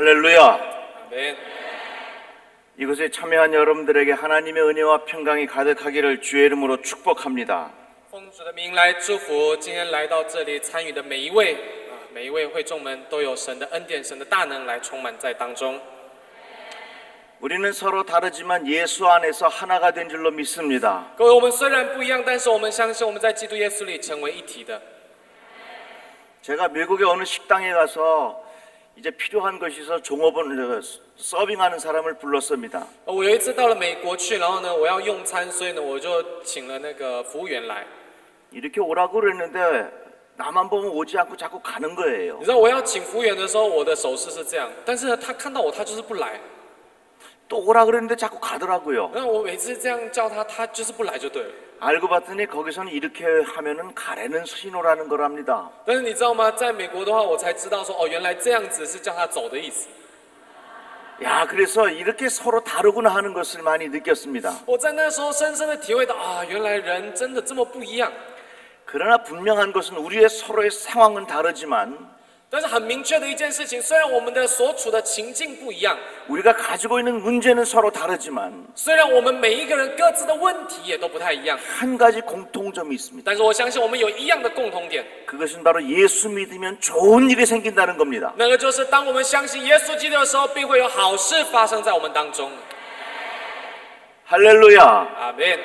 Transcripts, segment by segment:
할렐루야. 아멘. 이곳에 참여한 여러분들에게 하나님의 은혜와 평강이 가득하기를 주의 이름으로 축복합니다. 奉主的名来祝福今天来到这里参与的每一位会众们都有神的恩典、神的大能来充满在当中。 우리는 서로 다르지만 예수 안에서 하나가 된 줄로 믿습니다. 各位，我们虽然不一样，但是我们相信我们在基督耶稣里成为一体的。 제가 미국의 어느 식당에 가서 이제 필요한 것이 있어 종업원 서빙하는 사람을 불렀습니다. 我有一次到了美国去，然后呢，我要用餐，所以呢，我就请了那个服务员来。 이렇게 오라고 그랬는데 나만 보면 오지 않고 자꾸 가는 거예요. 你知道我要请服务员的时候，我的手势是这样，但是呢，他看到我，他就是不来。 또 오라 그랬는데 자꾸 가더라고요. 那我每次这样叫他，他就是不来就对了。 알고 봤더니 거기서는 이렇게 하면은 가라는 신호라는 거랍니다. 但是你知道吗？在美国的话，我才知道说，哦，原来这样子是叫他走的意思。 야, 그래서 이렇게 서로 다르구나 하는 것을 많이 느꼈습니다. 我在那时候深深的体会到啊，原来人真的这么不一样。 그러나 분명한 것은 우리의 서로의 상황은 다르지만 但是很明确的一件事情，虽然我们的所处的情境不一样， 우리가 가지고 있는 문제는 서로 다르지만 虽然我们每一个人各自的问题也都不太一样， 한 가지 공통점이 있습니다. 但是我相信我们有一样的共同点， 그것은 바로 예수 믿으면 좋은 일이 생긴다는 겁니다. 那个就是当我们相信耶稣基督的时候，必会有好事发生在我们当中。 할렐루야. 阿门。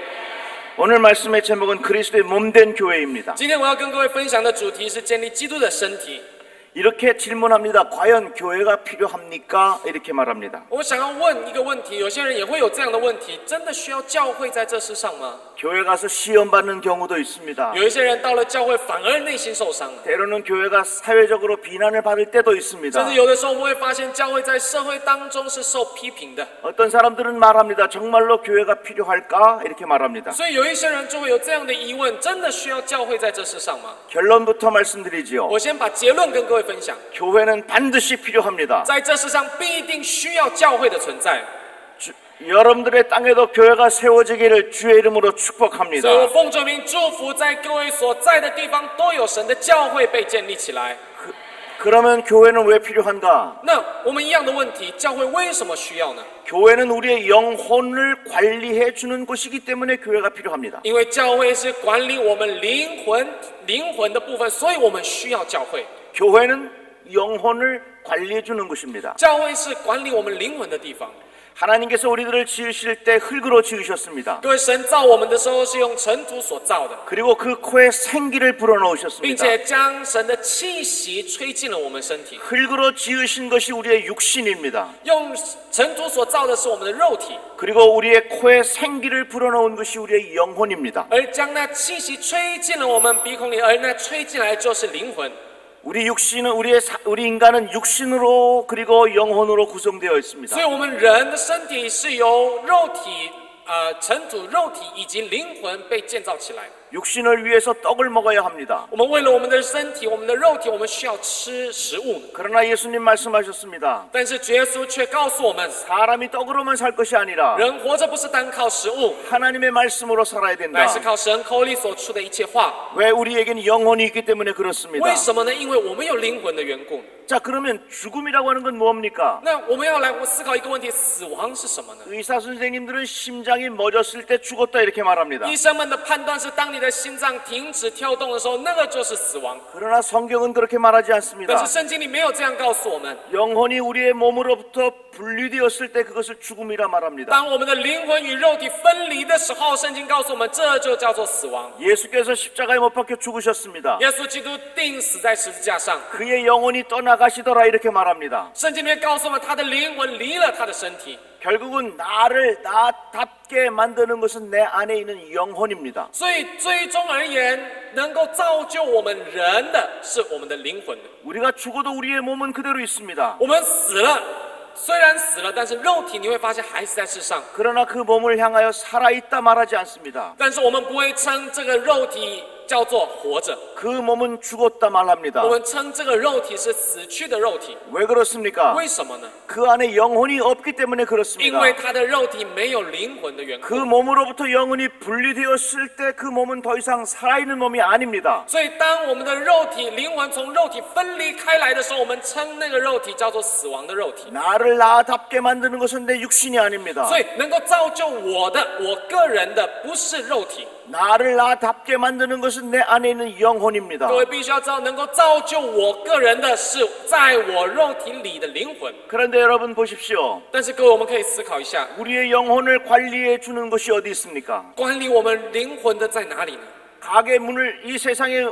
오늘 말씀의 제목은 그리스도의 몸된 교회입니다. 今天我要跟各位分享的主题是建立基督的身体。 이렇게 질문합니다. 과연 교회가 필요합니까? 이렇게 말합니다. 我想要问一个问题，有些人也会有这样的问题：真的需要教会在这世上吗？ 교회 가서 시험 받는 경우도 있습니다. 有一些人到了教会反而内心受伤了， 때로는 교회가 사회적으로 비난을 받을 때도 있습니다. 甚至有的时候我们会发现教会在社会当中是受批评的。 어떤 사람들은 말합니다. 정말로 교회가 필요할까? 이렇게 말합니다. 所以有一些人就会有这样的疑问：真的需要教会在这世上吗？ 결론부터 말씀드리지요. 我先把结论跟各位分享： 교회는 반드시 필요합니다. 在这世上必定需要教会的存在。 여러분들의 땅에도 교회가 세워지기를 주의 이름으로 축복합니다. 所以我奉主名祝福，在各位所在的地方都有神的教会被建立起来。 그러면 교회는 왜 필요한가? 那我们一样的问题，教会为什么需要呢？ 교회는 우리의 영혼을 관리해 주는 곳이기 때문에 교회가 필요합니다. 因为教会是管理我们灵魂的部分，所以我们需要教会。 교회는 영혼을 관리해 주는 곳입니다. 教会是管理我们灵魂的地方。 하나님께서 우리들을 지으실 때 흙으로 지으셨습니다. 各位，神造我们的时候是用尘土所造的， 그리고 그 코에 생기를 并 불어넣으셨습니다. 且将神的气息吹进了我们身体。 흙으로 지으신 것이 우리의 육신입니다. 用尘土所造的是我们的肉体， 그리고 우리의 코에 생기를 불어넣은 것이 우리의 영혼입니다. 而将那气息吹进了我们鼻孔里，而那吹进来就是灵魂。 우리 육신은 우리 인간은 육신으로 그리고 영혼으로 구성되어 있습니다. 所以，我们人的身体是由肉体、尘土、肉体以及灵魂被建造起来。 육신을 위해서 떡을 먹어야 합니다. 我们为了我们的身体、我们的肉体，我们需要吃食物。 그러나 예수님 말씀하셨습니다. 但是，主耶稣却告诉我们， 사람이 떡으로만 살 것이 아니라 人活着不是单靠食物， 하나님의 말씀으로 살아야 된다. 乃是靠神口里所出的一切话。 왜 우리에게는 영혼이 있기 때문에 그렇습니다. 为什么呢？因为我们有灵魂的缘故。 자, 그러면 죽음이라고 하는 건 뭡니까? 那我们要来思考一个问题：死亡是什么呢？ 의사 선생님들은 심장이 멎었을 때 죽었다 이렇게 말합니다. 医生们的判断是，当你的心脏停止跳动的时候，那个就是死亡。 그러나 성경은 그렇게 말하지 但 않습니다. 是圣经里没有这样告诉我们。 영혼이 우리의 몸으로부터 분리되었을 때 그것을 죽음이라 말합니다. 当我们的灵魂与肉体分离的时候，圣经告诉我们，这就叫做死亡。 예수께서 십자가에 못 박혀 죽으셨습니다. 耶稣基督钉死在十字架上， 그의 영혼이 떠나가시더라 이렇게 말합니다. 圣经里面告诉我们，他的灵魂离了他的身体。 결국은 나를 나답게 만드는 것은 내 안에 있는 영혼입니다. 所以最终而言，能够造就我们人的是我们的灵魂。 우리가 죽어도 우리의 몸은 그대로 있습니다. 我们死了，虽然死了，但是肉体你会发现还是在世上。 그러나 그 몸을 향하여 살아있다 말하지 않습니다. 但是我们不会称这个肉体叫做活着， 그 몸은 죽었다 말합니다. 我们称这个肉体是死去的肉体。 왜 그렇습니까? 为什么呢？ 그 안에 영혼이 없기 때문에 因 그렇습니다. 为他的肉体没有灵魂的缘 그 故。 몸으로부터 영혼이 분리되었을 때 그 몸은 더 이상 살아있는 몸이 아닙니다. 所以，当我们的肉体、灵魂从肉体分离开来的时候，我们称那个肉体叫做死亡的肉体。 나를 나답게 만드는 것은 내 육신이 아닙니다. 所以，能够造就我的、我个人的，不是肉体。 나를 나답게 만드는 것은 내 안에 있는 영혼입니다. 各位必须要知道，能够造就我个人的是在我肉体里的灵魂。 그런데 여러분 보십시오. 但是，各位，我们可以思考一下， 우리의 영혼을 관리해 주는 것이 어디 있습니까? 管理我们灵魂的在哪里呢？ 가게 문을 이 세상에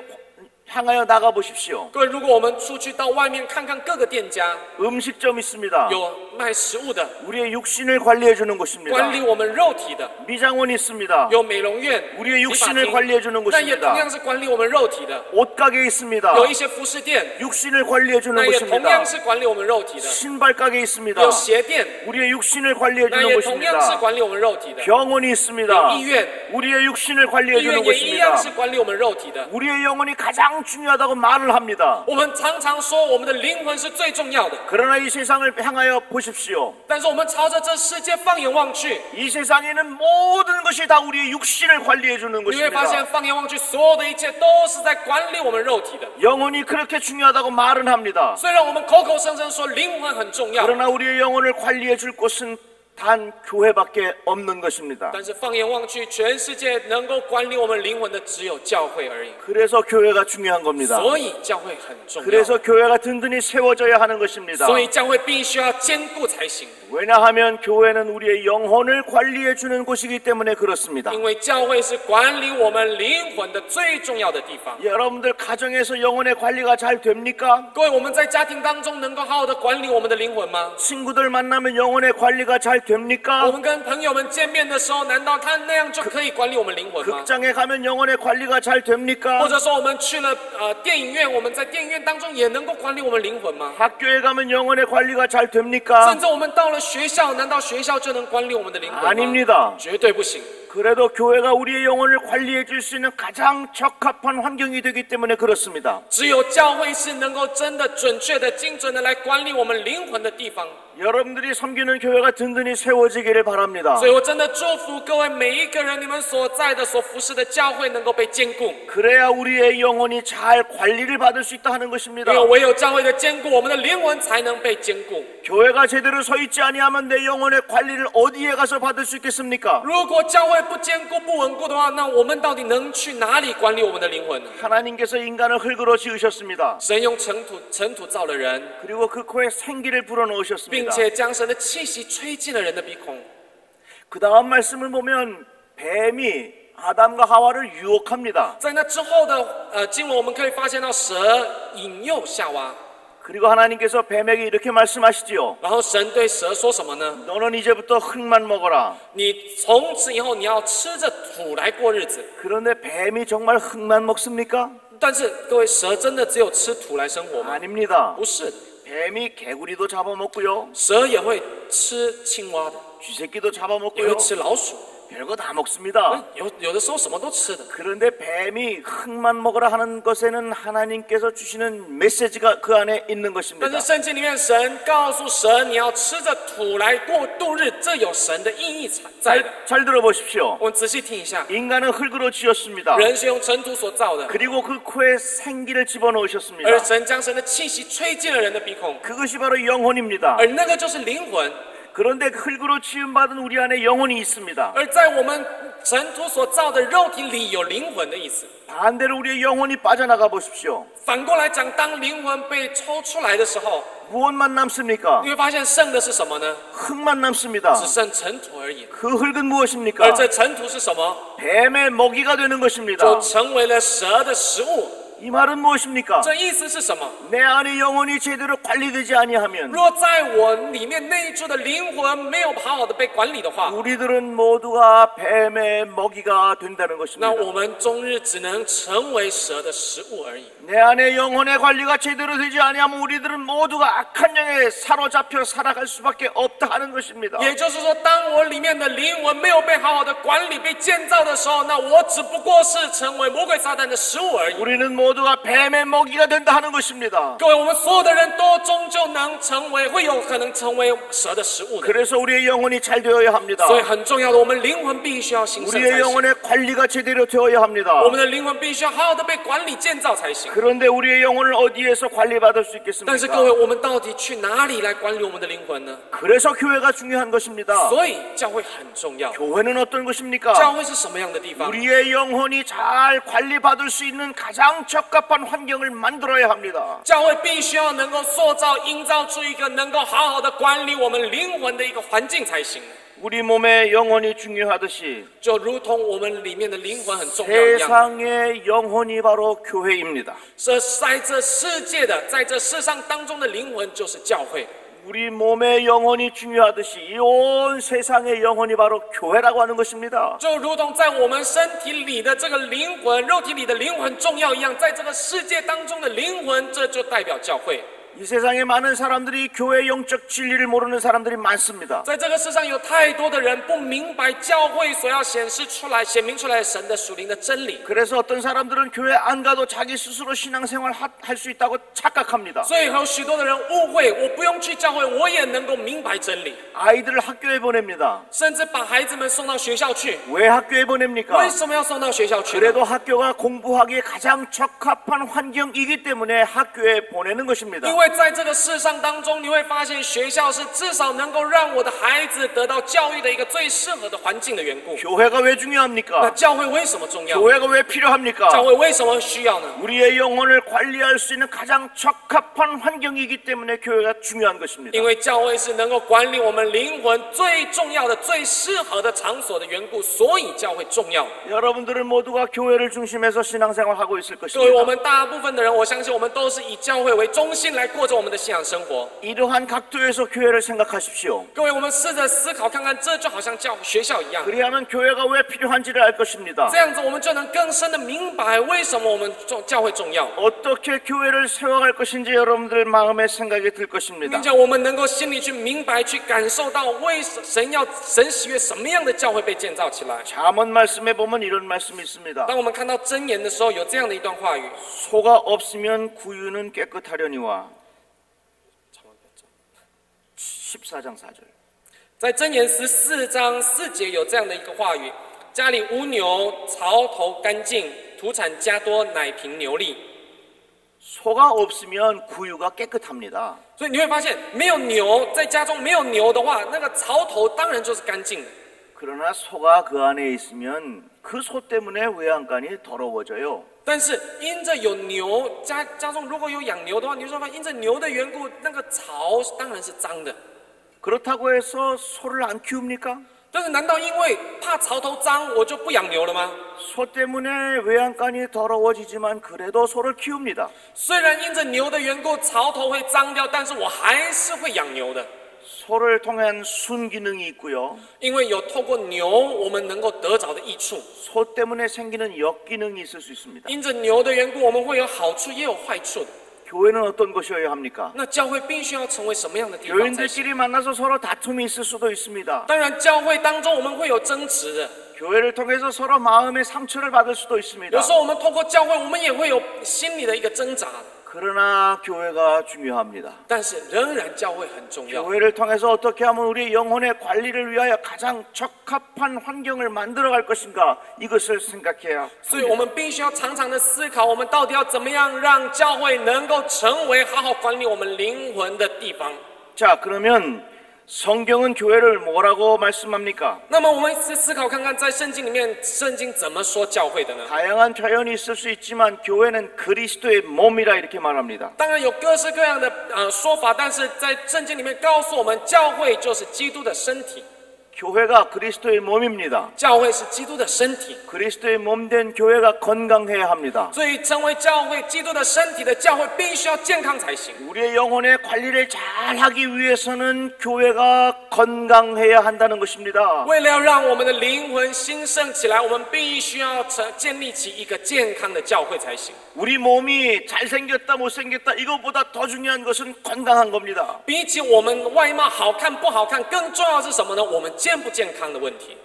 향하여 나가 보십시오. 各位，如果我们出去到外面看看各个店家， 음식점 있습니다. 有卖食物的， 우리의 육신을 관리해 주는 곳입니다. 管理我们肉体的， 미장원 있습니다. 有美容院、 우리의 理发 육신을 厅， 관리해 주는 但也同 곳입니다. 样是管理我们肉体的。 옷가게 있습니다. 有一些服饰店， 육신을 관리해 주는 那也同 곳입니다. 样是管理我们肉体的。 신발가게 있습니다. 有鞋店， 우리의 육신을 관리해 那 주는 也同样是 곳입니다. 管理我们肉体的。 병원이 有 있습니다. 医院， 우리의 육신을 관리해 医 주는 院也一样 곳입니다. 是管理我们肉体的。 우리의 영혼이 가장 중요하다고 말을 합니다. 我们常常说我们的灵魂是最重要的， 그러나 이 세상을 향하여 보십시오. 但是我们朝着这世界放眼望去， 이 세상에는 모든 것이 다 우리의 육신을 관리해 주는 你会发现 것입니다. 放眼望去，所有的一切都是在管理我们肉体的。 영혼이 그렇게 중요하다고 말은 합니다. 虽然我们口口声声说灵魂很重要， 그러나 우리의 영혼을 관리해 줄 곳은 단 교회밖에 없는 것입니다. 但是放眼望去，全世界能够管理我们灵魂的只有教会而已。 그래서 교회가 중요한 겁니다. 所以教会很重要， 그래서 교회가 든든히 세워져야 하는 것입니다. 所以教会必须要坚固才行。 왜냐하면 교회는 우리의 영혼을 관리해 주는 곳이기 때문에 그렇습니다. 因为教会是管理我们灵魂的最重要的地方。 여러분들 가정에서 영혼의 관리가 잘 됩니까? 各位，我们在家庭当中能够好好的管理我们的灵魂吗？ 친구들 만나면 영혼의 관리가 잘 我 됩니까? 们跟朋友们见面的时候，难道他那样就可以管理我们灵魂吗？ 극장에 가면 영혼의 관리가 잘 或 됩니까? 者说我们去了电影院，我们在电影院当中也能够管理我们灵魂吗？ 학교에 가면 영혼의 관리가 잘 됩니까? 甚至我们到了学校，难道学校就能管理我们的灵魂吗？ 아닙니다. 绝对不行。 그래도 교회가 우리의 영혼을 관리해 줄 수 있는 가장 적합한 환경이 되기 때문에 그렇습니다. 只有教会是能够真的、准确的、精准的来管理我们灵魂的地方。 여러분들이 섬기는 교회가 든든히 세워지기를 바랍니다. 所以我真的祝福各位每一个人，你们所在的、所服侍的教会能够被坚固。 그래야 우리의 영혼이 잘 관리를 받을 수 있다 하는 것입니다. 因为唯有教会的坚固，我们的灵魂才能被坚固。 교회가 제대로 서 있지 아니하면 내 영혼의 관리를 어디에 가서 받을 수 있겠습니까? 如果教会不坚固、不稳固的话，那我们到底能去哪里管理我们的灵魂呢？ 하나님께서 인간을 흙으로 지으셨습니다. 神用尘土造了人， 그리고 그 코에 생기를 并 불어넣으셨습니다. 且将神的气息吹进了人的鼻孔。 그 다음 말씀을 보면 뱀이 아담과 하와를 유혹합니다. 在那之后的经文，我们可以发现到蛇引诱夏娃， 그리고 하나님께서 뱀에게 이렇게 말씀하시지요. 然后神对蛇说什么呢？ 너는 이제부터 흙만 먹어라. 你从此以后你要吃着土来过日子。 그런데 뱀이 정말 흙만 먹습니까? 但是各位，蛇真的只有吃土来生活吗？ 아닙니다. 不是， 뱀이 개구리도 잡아먹고요. 蛇也会吃青蛙的， 쥐새끼도 也 잡아먹고요. 会吃老鼠， 별거 다 먹습니다. 有的时候什么都吃的。 그런데 뱀이 흙만 먹으라 하는 것에는 하나님께서 주시는 메시지가 그 안에 있는 但 것입니다. 是圣经里面，神告诉蛇，你要吃着土来过度日，这有神的意义在的。 잘 들어보십시오. 我们仔细听一下， 인간은 흙으로 지었습니다. 人是用尘土所造的， 그리고 그 코에 생기를 집어넣으셨습니다. 而神将神的气息吹进了人的鼻孔， 그것이 바로 영혼입니다. 而那个就是灵魂。 그런데 흙으로 지음받은 우리 안에 영혼이 있습니다. 而在我们尘土所造的肉体里有灵魂的意思。 반대로 우리의 영혼이 빠져나가 보십시오. 反过来讲，当灵魂被抽出来的时候， 무엇만 남습니까? 你会发现剩的是什么呢？ 흙만 남습니다. 只剩尘土而已。 그 흙은 무엇입니까? 而这尘土是什么？ 뱀의 먹이가 되는 것입니다. 就成为了蛇的食物。 이 말은 무엇입니까? 这意思是什么？ 내 안에 영혼이 제대로 관리되지 아니하면 若在我里面那一处的灵魂没有好好的被管理的话， 우리들은 모두가 뱀의 먹이가 된다는 것입니다. 那我们终日只能成为蛇的食物而已。내 안에 영혼의 관리가 제대로 되지 아니하면 우리들은 모두가 악한 영에 사로잡혀 살아갈 수밖에 없다 하는 것입니다. 也就是说，当我里面的灵魂没有被好好的管理、被建造的时候，那我只不过是成为魔鬼撒旦的食物而已。 우리는 모두가 뱀의 먹이가 된다 하는 것입니다. 各位，我们所有的人都终究能成为，会有可能成为蛇的食物的。 그래서 우리의 영혼이 잘 되어야 합니다. 所以很重要的，我们灵魂必须要兴盛 우리의 才行。 영혼의 관리가 제대로 되어야 합니다. 我们的灵魂必须要好好的被管理建造才行。 그런데 우리의 영혼을 어디에서 관리받을 수 但是各位， 있겠습니까? 我们到底去哪里来管理我们的灵魂呢？ 그래서 교회가 중요한 것입니다. 所以教会很重要。 교회는 어떤 것입니까? 教会是什么样的地方？ 우리의 영혼이 잘 관리받을 수 있는 가장 적합한 환경을 만들어야 합니다. 教会必须要能够塑造、营造出一个能够好好的管理我们灵魂的一个环境才行。 우리 몸의 영혼이 중요하듯이 就如同我们里面的灵魂很重要一样， 세상의 영혼이 바로 교회입니다. 这在这世界的，在这世上当中的灵魂就是教会。 우리 몸의 영혼이 중요하듯이 이 온 세상의 영혼이 바로 교회라고 하는 것입니다. 就如同在我们身体里的这个灵魂、肉体里的灵魂重要一样，在这个世界当中的灵魂，这就代表教会。 이 세상에 많은 사람들이 교회의 영적 진리를 모르는 사람들이 많습니다. 在这个世上有太多的人不明白教会所要显示出来、显明出来的神的属灵的真理， 그래서 어떤 사람들은 교회 안 가도 자기 스스로 신앙생활 할 수 있다고 착각합니다. 所以有许多的人误会，我不用去教会，我也能够明白真理， 아이들을 학교에 보냅니다. 甚至把孩子们送到学校去。 왜 학교에 보냅니까? 为什么要送到学校去呢？ 그래도 학교가 공부하기에 가장 적합한 환경이기 때문에 학교에 보내는 것입니다. 因为在这个世上当中，你会发现学校是至少能够让我的孩子得到教育的一个最适合的环境的缘故。 교회가 왜 那 중요합니까? 教会为什么重要？ 교회가 왜 教 필요합니까? 会为什么需要呢？ 우리의 영혼을 관리할 수 있는 가장 적합한 환경이기 때문에 교회가 중요한 것입니다. 因为教会是能够管理我们灵魂最重要的、最适合的场所的缘故，所以教会重要。 여러분들은 모두가 교회를 중심해서 신앙생활하고 있을 各位，我 것입니다. 们大部分的人，我相信我们都是以教会为中心来过着我们的信仰生活。 이러한 각도에서 교회를 생각하십시오. 各位，我们试着思考看看，这就好像学校一样， 그리하면 교회가 왜 필요한지를 알 것입니다. 这样子我们就能更深的明白为什么我们教会重要， 어떻게 교회를 세워갈 것인지 여러분들 마음에 생각이 들 것입니다. 并且我们能够心里去明白、去感受到为神喜悦什么样的教会被建造起来。 잠언 말씀에 보면 이런 말씀이 있습니다. 当我们看到箴言的时候，有这样的一段话语。 소가 없으면 구유는 깨끗하려니와 14장 4절. 在箴言14章4节有这样的一个话语：家里无牛，槽头干净，土产加多，奶瓶牛力。 소가 없으면 구유가 깨끗합니다. 所以你会发现，没有牛，在家中没有牛的话，那个槽头当然就是干净的。 그러나 소가 그 안에 있으면 그 소 때문에 외양간이 더러워져요. 但是因着有牛，家中如果有养牛的话，你就会发现因着牛的缘故，那个槽当然是脏的。 그렇다고 해서 소를 안 키웁니까? 但是难道因为怕槽头脏，我就不养牛了吗？ 소 때문에 외양간이 더러워지지만 그래도 소를 키웁니다. 虽然因着牛的缘故，槽头会脏掉，但是我还是会养牛的。 소를 통한 순기능이 있고요. 因为有透过牛，我们能够得着的益处。 소 때문에 생기는 역기능이 있을 수 있습니다. 因着牛的缘故，我们会有好处，也有坏处的。 교회는 어떤 것이어야 합니까? 那教会必须要成为什么样的地方才行？ 교인들끼리 만나서 서로 다툼이 있을 수도 있습니다. 当然，教会当中我们会有争执的。 교회를 통해서 서로 마음의 상처를 받을 수도 있습니다. 有时候我们透过教会，我们也会有心里的一个挣扎。 그러나 교회가 중요합니다. 但是仍然教会很重要。 교회를 통해서 어떻게 하면 우리 영혼의 관리를 위하여 가장 적합한 환경을 만들어갈 것인가 이것을 생각해야 所以我们必须要常常的思考，我们到底要怎么样让教会能够成为好好管理我们灵魂的地方。 자, 그러면 성경은 교회를 뭐라고 말씀합니까? 那么我们思考看看，在圣经里面，圣经怎么说教会的呢？ 다양한 표현이 있을 수 있지만 교회는 그리스도의 몸이라 이렇게 말합니다. 当然有各式各样的说法，但是在圣经里面告诉我们，教会就是基督的身体。 교회가 그리스도의 몸입니다. 教会是基督的身体， 그리스도의 몸된 교회가 건강해야 합니다. 所以成为教会基督的身体的教会必须要健康才行。 우리의 영혼의 관리를 잘 하기 위해서는 교회가 건강해야 한다는 것입니다. 为了要让我们的灵魂兴盛起来，我们必须要建立起一个健康的教会才行。 우리 몸이 잘생겼다 못생겼다 이것보다 더 중요한 것은 건강한 겁니다. 比起我们外貌好看不好看，更重要的是什么呢？我们健不健康的问题。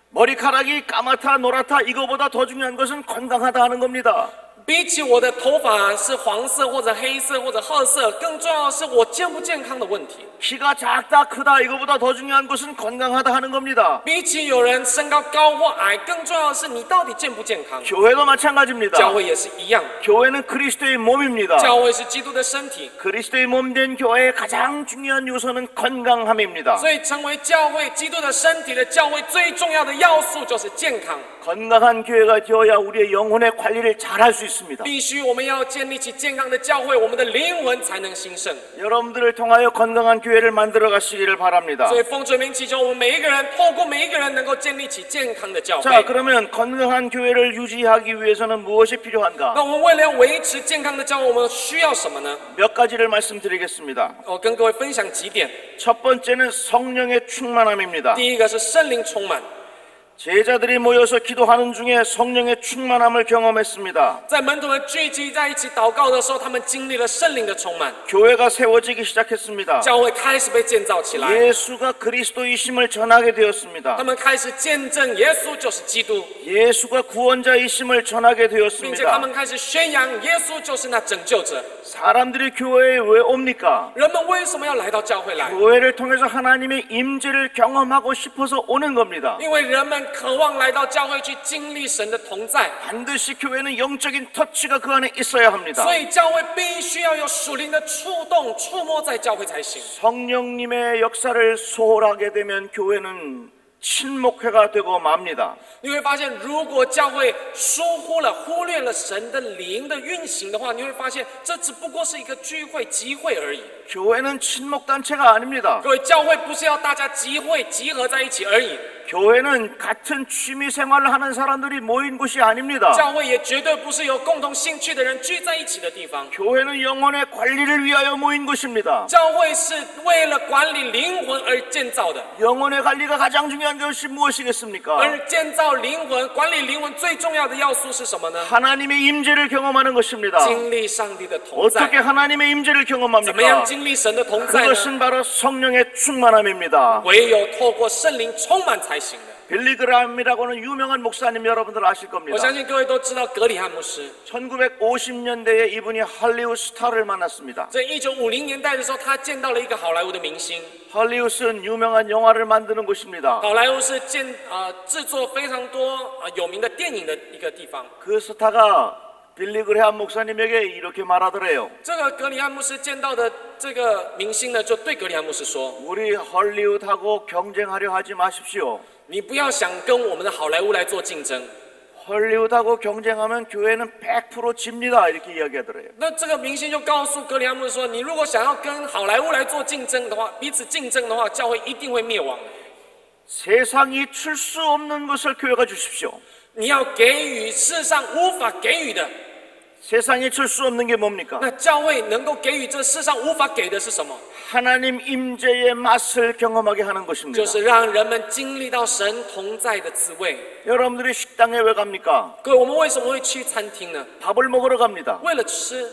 머리카락이 까맣다 노랗다 이거보다 더 중요한 것은 건강하다 하는 겁니다. 比起我的头发是黄色或者黑色或者褐色，更重要的是我健不健康的问题。 키가 작다 크다 이거보다 더 중요한 것은 건강하다 하는 겁니다. 比起有人身高高或矮，更重要的是你到底健不健康。 교회도 마찬가지입니다. 教会也是一样， 교회는 그리스도의 몸입니다. 教会是基督的身体， 그리스도의 몸된 교회의 가장 중요한 요소는 건강함입니다. 所以成为教会基督的身体的教会最重要的要素就是健康。 건강한 교회가 되어야 우리의 영혼의 관리를 잘할 수 있습니다. 必须我们要建立起健康的教会，我们的灵魂才能兴盛。 여러분들을 통하여 건강한 교회를 만들어 가시기를 바랍니다. 所以奉主名祈求我们每一个人，透过每一个人能够建立起健康的教 자, 会。 그러면 건강한 교회를 유지하기 위해서는 무엇이 필요한가? 那我们为了要维持健康的教会，我们需要什么呢？ 몇 가지를 말씀드리겠습니다. 我跟各位分享几点。 첫 번째는 성령의 충만함입니다. 第一个是圣灵充满， 제자들이 모여서 기도하는 중에 성령의 충만함을 경험했습니다. 在门徒们聚集在一起祷告的时候，他们经历了圣灵的充满， 교회가 세워지기 시작했습니다. 教会开始被建造起来， 예수가 그리스도이심을 전하게 他 되었습니다. 们开始见证耶稣就是基督， 예수가 구원자이심을 전하게 并且他 되었습니다. 们开始宣扬耶稣就是那拯救者。 사람들이 교회에 왜 옵니까? 人们为什么要来到教会来？ 교회를 통해서 하나님의 임재를 경험하고 싶어서 오는 겁니다. 因为人们渴望来到教会去经历神的同在， 반드시 교회는 영적인 터치가 그 안에 있어야 합니다. 所以教会必须要有属灵的触动、触摸在教会才行。 성령님의 역사를 소홀하게 되면 교회는 침묵회가 되고 맙니다. 你会发现，如果教会忽略了神的灵的运行的话，你会发现这只不过是一个聚会、集会而已。 교회는 침묵단체가 아닙니다. 各位，教会不是要大家集会、集合在一起而已， 교회는 같은 취미 생활을 하는 사람들이 모인 곳이 아닙니다. 教会也绝对不是有共同兴趣的人聚在一起的地方。 교회는 영혼의 관리를 위하여 모인 곳입니다. 教会是为了管理灵魂而建造的， 영혼의 관리가 가장 중요한 것이 무엇이겠습니까? 而建造灵魂、管理灵魂最重要的要素是什么呢？ 하나님의 임재를 경험하는 것입니다. 经历上帝的同在。 어떻게 하나님의 임재를 怎么样 경험합니까? 经历神的同在呢？ 그것은 바로 성령의 충만함입니다. 唯有透过圣灵充满才行的。 빌리그람이라고는 유명한 목사님 여러분들 아실 我 겁니다. 相信各位都知道格里汉牧师， 1950년대에 이분이 할리우드 스타를 만났습니다. 在1950年代的时候，他见到了一个好莱坞的明星。 할리우드는 유명한 영화를 만드는 곳입니다. 好莱坞是制作非常多有名的电影的一个地方。 그 스타가 빌리그람 목사님에게 이렇게 말하더래요. 这个格里汉牧师见到的这个明星呢，就对格里汉牧师说 우리 할리우드하고 경쟁하려 하지 마십시오. ：“你不要想跟我们的好莱坞来做竞争。 할리우드하고 경쟁하면 교회는 100% 집니다. 이렇게 이야기하더래요. ”那这个明星就告诉格里汉牧师说：“你如果想要跟好莱坞来做竞争的话，彼此竞争的话，教会一定会灭亡的。 세상이 줄 수 없는 것을 교회가 주십시오. 你要给予世上无法给予的。” 세상이 줄 수 없는 게 뭡니까? 那教会能够给予这世上无法给的是什么？ 하나님 임재의 맛을 경험하게 하는 것입니다. 就是让人们经历到神同在的滋味。 여러분들이 식당에 왜 갑니까? 各位，我们为什么会去餐厅呢？ 밥을 먹으러 갑니다. 为了吃。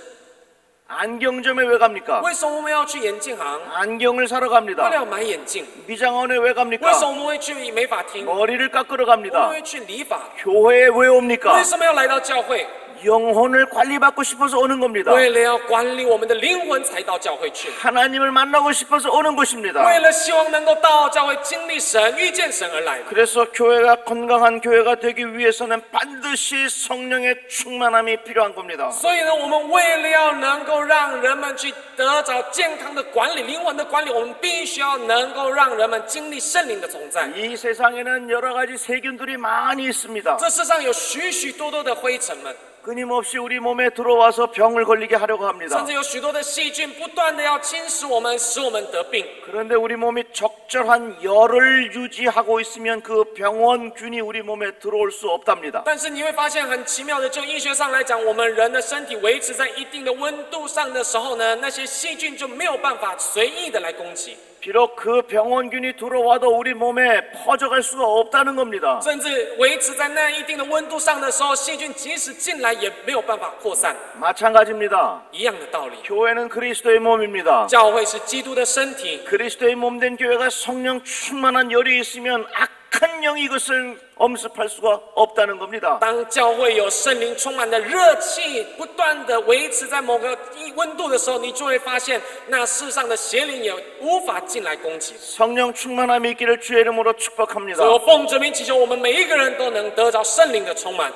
안경점에 왜 갑니까? 为什么我们要去眼镜行？ 안경을 사러 为了 갑니다. 要买眼镜。 미장원에 왜 为 갑니까? 什么我们会去美发厅？我 머리를 깎으러 们 갑니다. 会去理发。 교회에 왜 옵니까? 为什么要来到教会？ 영혼을 관리받고 싶어서 오는 겁니다. 为了要管理我们的灵魂，才到教会去。 하나님을 만나고 싶어서 오는 것입니다. 为了希望能够到教会经历神、遇见神而来的。 그래서 교회가 건강한 교회가 되기 위해서는 반드시 성령의 충만함이 필요한 겁니다. 所以呢，我们为了要能够让人们去得着健康的管理、灵魂的管理，我们必须要能够让人们经历圣灵的同在。 이 세상에는 여러 가지 세균들이 많이 있습니다. 这世上有许许多多的灰尘们， 끊임없이 우리 몸에 들어와서 병을 걸리게 하려고 합니다. 甚至有许多的细菌不断的要侵蚀我们，使我们得病。 그런데 우리 몸이 적절한 열을 유지하고 있으면 그 병원균이 우리 몸에 들어올 수 없답니다. 但是你会发现很奇妙的，就医学上来讲，我们人的身体维持在一定的温度上的时候呢，那些细菌就没有办法随意的来攻击， 비록 그 병원균이 들어와도 우리 몸에 퍼져갈 수가 없다는 겁니다. 甚至维持在那一定的温度上的时候，细菌即使进来也没有办法扩散。 마찬가지입니다. 一样的道理， 교회는 그리스도의 몸입니다. 教会是基督的身体。 그리스도의 몸된 교회가 성령 충만한 열이 있으면 악한 영이 이것을 엄습할 수가 없다는 겁니다. 当教会有圣灵充满的热气，不断的维持在某个温度的时候，你就会发现，那世上的邪灵也无法进来攻击。 성령 충만함이 있기를 주의 이름으로 축복합니다. 所以我奉主名祈求，我们每一个人都能得着圣灵的充满。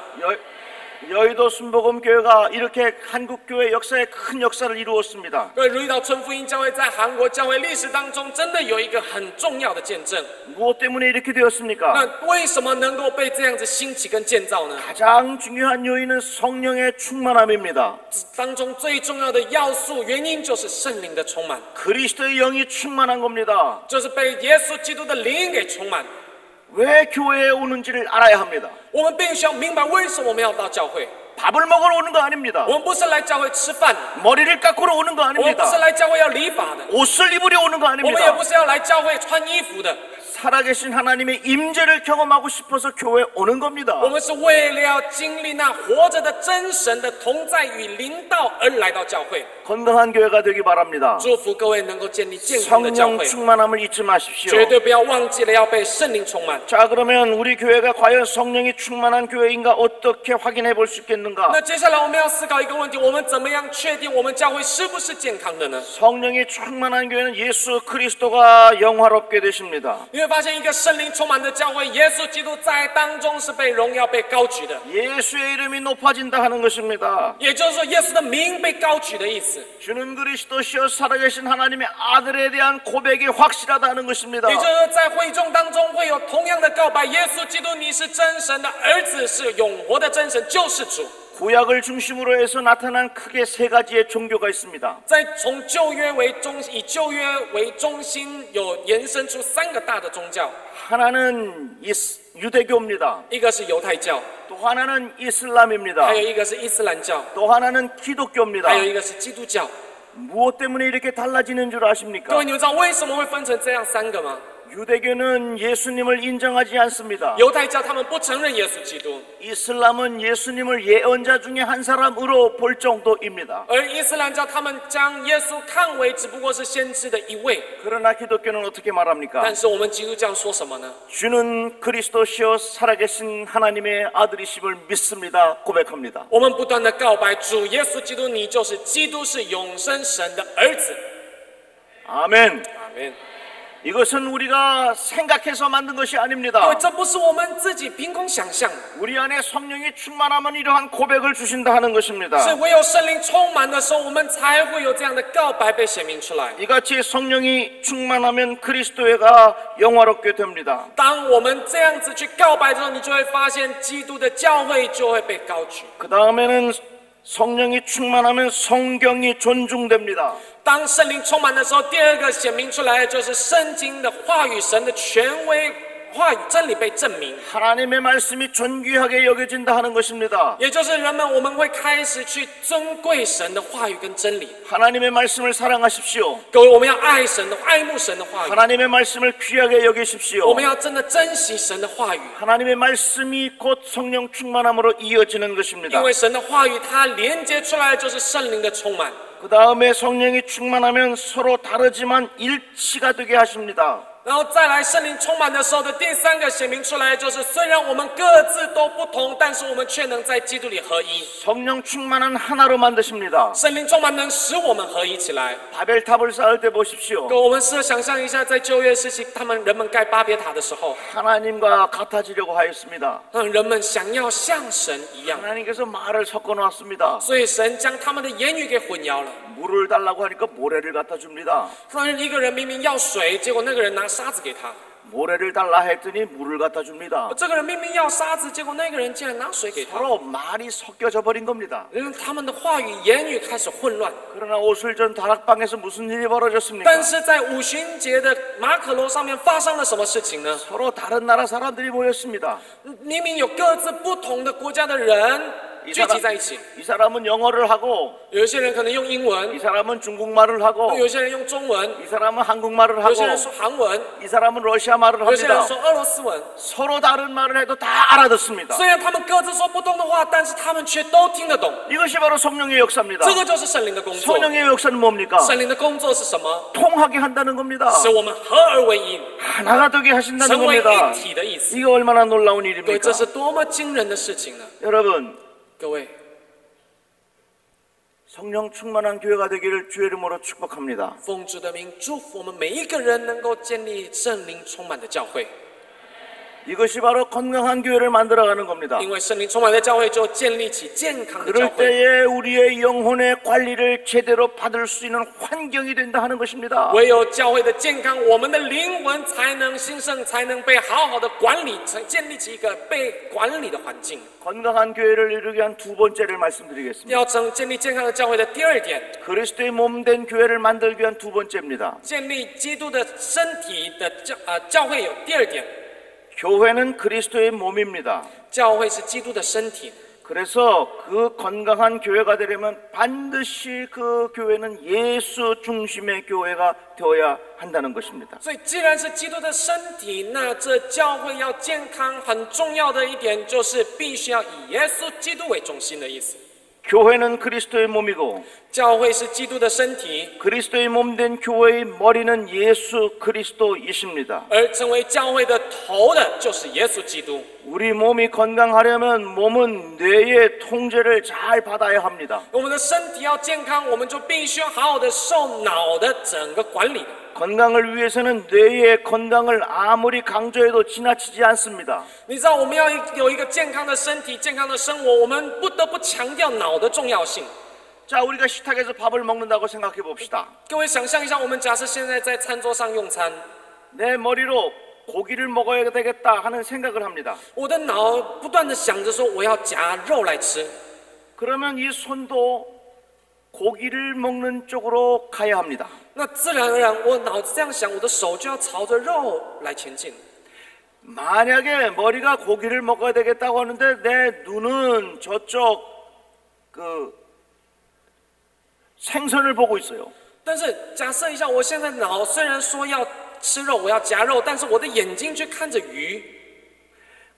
여의도 순복음교회가 이렇게 한국교회 역사에 큰 역사를 이루었습니다. 各位如意岛春福音教会在韩国教会历史当中，真的有一个很重要的见证。 무엇 때문에 이렇게 되었습니까? 那为什么能够被这样子兴起跟建造呢？ 가장 중요한 요인은 성령의 충만함입니다. 当中最重要的要素原因就是圣灵的充满， 그리스도의 영이 충만한 겁니다. 就是被耶稣基督的灵给充满。 왜 교회에 오는지를 알아야 합니다. 我们必须要明白为什么我们要到教会。 밥을 먹으러 오는 거 아닙니다. 我们不是来教会吃饭， 머리를 깎으러 오는 거 我们不 아닙니다. 是来教会要理发的， 옷을 입으려 오는 거 我们也 아닙니다. 不是要来教会穿衣服的， 살아계신 하나님의 임재를 경험하고 싶어서 교회에 오는 겁니다. 我们是为了要经历那活着的真神的同在与临到而来到教会。 건강한 교회가 되기 바랍니다. 祝福各位能够建立健康的教 성령 会， 충만함을 잊지 마십시오. 绝对不要忘记了要被圣灵充满。 자, 그러면 우리 교회가 과연 성령이 충만한 교회인가 어떻게 확인해 볼 수 있겠는가? 那接下来我们要思考一个问题：我们怎么样确定我们教会是不是健康的呢？ 성령이 충만한 교회는 예수 그리스도가 영화롭게 되십니다. 你会发现，一个圣灵充满的教会，耶稣基督在当中是被荣耀、被高举的。 예수의 이름이 높아진다 하는 것입니다. 也就是说，耶稣的名被高举的意思。 주는 그리스도시여 살아계신 하나님의 아들에 대한 고백이 확실하다는 것입니다. 也就是在会众当中会有同样的告白：耶稣基督，你是真神的儿子，是永活的真神，救世主。 구약을 중심으로 해서 나타난 크게 세 가지의 종교가 있습니다. 在从旧约为中，以旧约为中心，有延伸出三个大的宗教， 하나는 유대교입니다. 一个是犹太教， 또 하나는 이슬람입니다. 还有一个是伊斯兰教， 또 하나는 기독교입니다. 还有一个是基督教。 무엇 때문에 이렇게 달라지는 줄 各 아십니까? 位，你们知道为什么会分成这样三个吗？ 유대교는 예수님을 인정하지 않습니다. 犹太教他们不承认耶稣基督， 이슬람은 예수님을 예언자 중에 한 사람으로 볼 정도입니다. 而伊斯兰教他们将耶稣看为只不过是先知的一位。 그러나 기독교는 어떻게 말합니까? 但是我们基督教说什么呢？ 주는 그리스도시여 살아계신 하나님의 아들이심을 믿습니다. 고백합니다. 我们不断的告白主耶稣基督，你就是基督，是永生神的儿子。 아멘. 阿门。 이것은 우리가 생각해서 만든 것이 各 아닙니다. 位，这不是我们自己凭空想象， 우리 안에 성령이 충만하면 이러한 고백을 주신다 하는 것입니다. 是唯有圣灵充满的时候，我们才会有这样的告白被显明出来。 이같이 성령이 충만하면 그리스도가 영화롭게 됩니다. 当我们这样子去告白之后，你就会发现基督的教会就会被高举。 그 다음에는 성령이 충만하면 성경이 존중됩니다. 当圣灵充满的时候，第二个显明出来的就是圣经的话语，神的权威话语真理被证明。 하나님의 말씀이 존귀하게 여겨진다 하는 것입니다. 也就是人们，我们会开始去尊贵神的话语跟真理。 하나님의 말씀을 사랑하십시오. 各位，我们要爱神的，爱慕神的话语， 하나님의 말씀을 귀하게 我 여기십시오. 们要真的珍惜神的话语， 하나님의 말씀이 곧 성령 충만함으로 이어지는 因 것입니다. 为神的话语它连接出来的就是圣灵的充满。 그 다음에 성령이 충만하면 서로 다르지만 일치가 되게 하십니다. 然后再来圣灵充满的时候的第三个显明出来，就是虽然我们各自都不同，但是我们却能在基督里合一。 성령 충만은 하나로 만드십니다. 圣灵充满能使我们合一起来。 바벨탑을 쌓을 때 보십시오. 各位，我们试着想象一下，在旧约时期，人们盖巴别塔的时候， 하나님과 같아지려고 하였습니다. 人们想要像神一样， 하나님께서 말을 섞어 놓았습니다. 所以神将他们的言语给混淆了。 물을 달라고 하니까 모래를 갖다 줍니다. 所以一个人明明要水，结果那个人拿沙子给他； 모래를 달라 했더니 물을 갖다 줍니다. 这个人明明要沙子，结果那个人竟然拿水给他。 서로 말이 섞여져 버린 겁니다. 他们的话语、言语开始混乱。 그러나 오슬전 다락방에서 무슨 일이 벌어졌습니까? 但是在五旬节的马可楼上面发生了什么事情呢？ 서로 다른 나라 사람들이 모였습니다. 明明有各自不同的国家的人聚集在一起， 이 사람은 영어를 하고 有一些人可能用英 이 文， 사람은 중국말을 하고 有一些人用中文， 이 사람은 한국말을 有 하고 些人说韩文， 이 사람은 러시아 말을 有些人 합니다. 说俄罗斯文。 서로 다른 말을 해도 다 알아듣습니다. 虽然他们各自说不同的话，但是他们却都听得懂。 이것이 바로 성령의 역사입니다. 这个就是圣灵的工作。 성령의 역사는 뭡니까? 圣灵的工作是什么？ 통하게 한다는 겁니다. 使我们合而为一， 하나가 되게 하신다는 成为 겁니다. 一体的意思。 이거 얼마나 놀라운 对， 일입니까? 这是多么惊人的事情呢！ 여러분, 各位， 성령 충만한 교회가 되기를 주의 이름으로 축복합니다. 奉主的名祝福我们每一个人能够建立圣灵充满的教会， 이것이 바로 건강한 교회를 만들어가는 겁니다. 因为圣灵充满的教会就建立起健康的教 그럴 会。 때에 우리의 영혼의 관리를 제대로 받을 수 있는 환경이 된다 하는 것입니다. 唯有教会的健康，我们的灵魂才能兴盛，才能被好好的管理，才建立起一个被管理的环境。 건강한 교회를 이루기 위한 두 번째를 말씀드리겠습니다. 要建立健康的教会的第二点， 그리스도의 몸된 교회를 만들기 위한 두 번째입니다. 建立基督的身体的教会有第二点， 교회는 그리스도의 몸입니다. 教会是基督的身体。 그래서 그 건강한 교회가 되려면 반드시 그 교회는 예수 중심의 교회가 되어야 한다는 것입니다. 所以，既然是基督的身体，那这教会要健康，很重要的一点就是必须要以耶稣基督为中心的意思。 교회는 그리스도의 몸이고 教会是基督的身体， 그리스도의 몸된 교회의 머리는 예수 그리스도이십니다. 而成为教会的头的就是耶稣基督。 우리 몸이 건강하려면 몸은 뇌의 통제를 잘 받아야 합니다. 我们的身体要健康，我们就必须要好好的受脑的整个管理。 건강을 위해서는 뇌의 건강을 아무리 강조해도 지나치지 않습니다. 你知道，我们要有一个健康的身体、健康的生活，我们不得不强调脑的重要性。 자, 우리가 식탁에서 밥을 먹는다고 생각해 봅시다. 各位想象一下，我们假设现在在餐桌上用餐， 내 머리로 고기를 먹어야 되겠다 하는 생각을 합니다. 我的脑不断的想着说我要夹肉来吃， 그러면 이 손도 고기를 먹는 쪽으로 가야 합니다. 那自然而然，我脑子这样想，我的手就要朝着肉来前进。 만약에 머리가 고기를 먹어야 되겠다고 하는데 내 눈은 저쪽 그 생선을 보고 있어요. 但是假设一下，我现在脑虽然说要吃肉，我要夹肉，但是我的眼睛却看着鱼，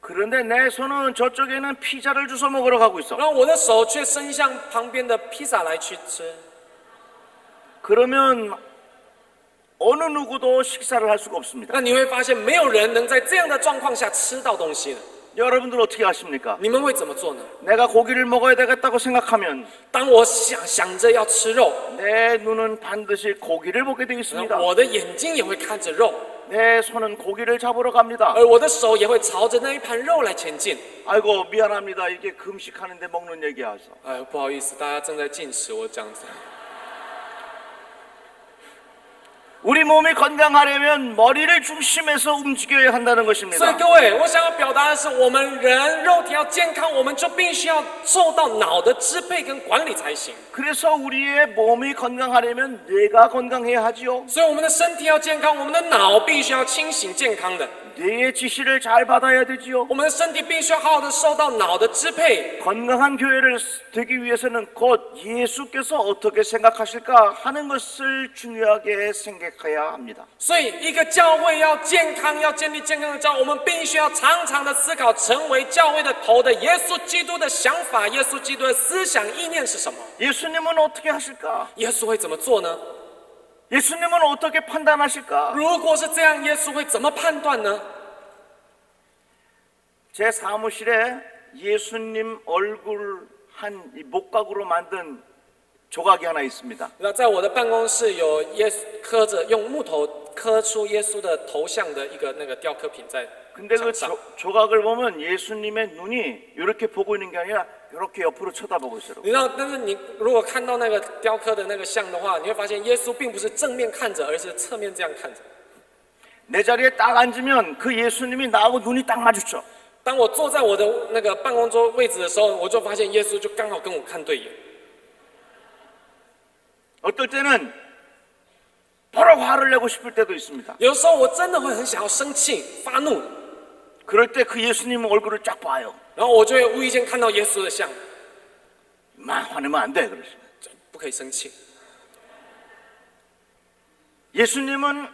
그런데 내 손은 저쪽에는 피자를 주워 먹으러 가고 있어. 然后我的手却伸向旁边的披萨来去吃。 그러면 어느 누구도 식사를 할 수가 없습니다. 那你会发现，没有人能在这样的状况下吃到东西的。 여러분들 어떻게 하십니까? 你们会怎么做呢？ 내가 고기를 먹어야 되겠다고 생각하면 当我想着要吃肉， 내 눈은 반드시 고기를 보게 되어 然 있습니다. 后我的眼睛也会看着肉， 내 손은 고기를 잡으러 갑니다. 而我的手也会朝着那一盘肉来前进。 아이고 미안합니다. 이게 금식하는데 먹는 얘기야서. 哎，不好意思，大家正在进食，我这样子。 우리 몸이 건강하려면 머리를 중심에서 움직여야 한다는 所以 것입니다. 各位，我想要表达的是，我们人肉体要健康，我们就必须要受到脑的支配跟管理才行。 그래서 우리의 몸이 건강하려면 뇌가 건강해야 하지요. 所以我们的身体要健康，我们的脑必须要清醒健康的， 뇌의 지시를 잘 받아야 되지요. 我们的身体必须要好好的受到脑的支配。 건강한 교회를 되기 위해서는 곧 예수께서 어떻게 생각하실까 하는 것을 중요하게 생각해야 합니다. 所以，一个教会要健康，要建立健康的教会，我们必须要常常的思考，成为教会的头的耶稣基督的想法，耶稣基督的思想意念是什么？ 예수님은 어떻게 하실까? 耶稣会怎么做呢？ 예수님은 어떻게 판단하실까? 如果是这样，耶稣会怎么判断呢？ 제 사무실에 예수님 얼굴 한 이 목각으로 만든 조각이 하나 있습니다. 那在我的办公室有刻着用木头刻出耶稣的头像的一个那个雕刻品在 근데 그 墙上。 조각을 보면 예수님의 눈이 이렇게 보고 있는 게 아니라 이렇게 옆으로 쳐다보고 있어요. 你知道，但是你如果看到那个雕刻的那个像的话，你会发现耶稣并不是正面看着，而是侧面这样看着。내 자리에 딱 앉으면 그 예수님이 나하고 눈이 딱 마주쳐. 当我坐在我的那个办公桌位置的时候，我就发现耶稣就刚好跟我看对眼。 어떨 때는 바로 화를 내고 싶을 때도 있습니다. 有时候我真的会很想要生气、发怒， 그럴 때 그 예수님 얼굴을 쫙 봐요. 然后我就会无意间看到耶稣的像， 막 화내면 안 돼. 그러시면. 不可以生气。 예수님은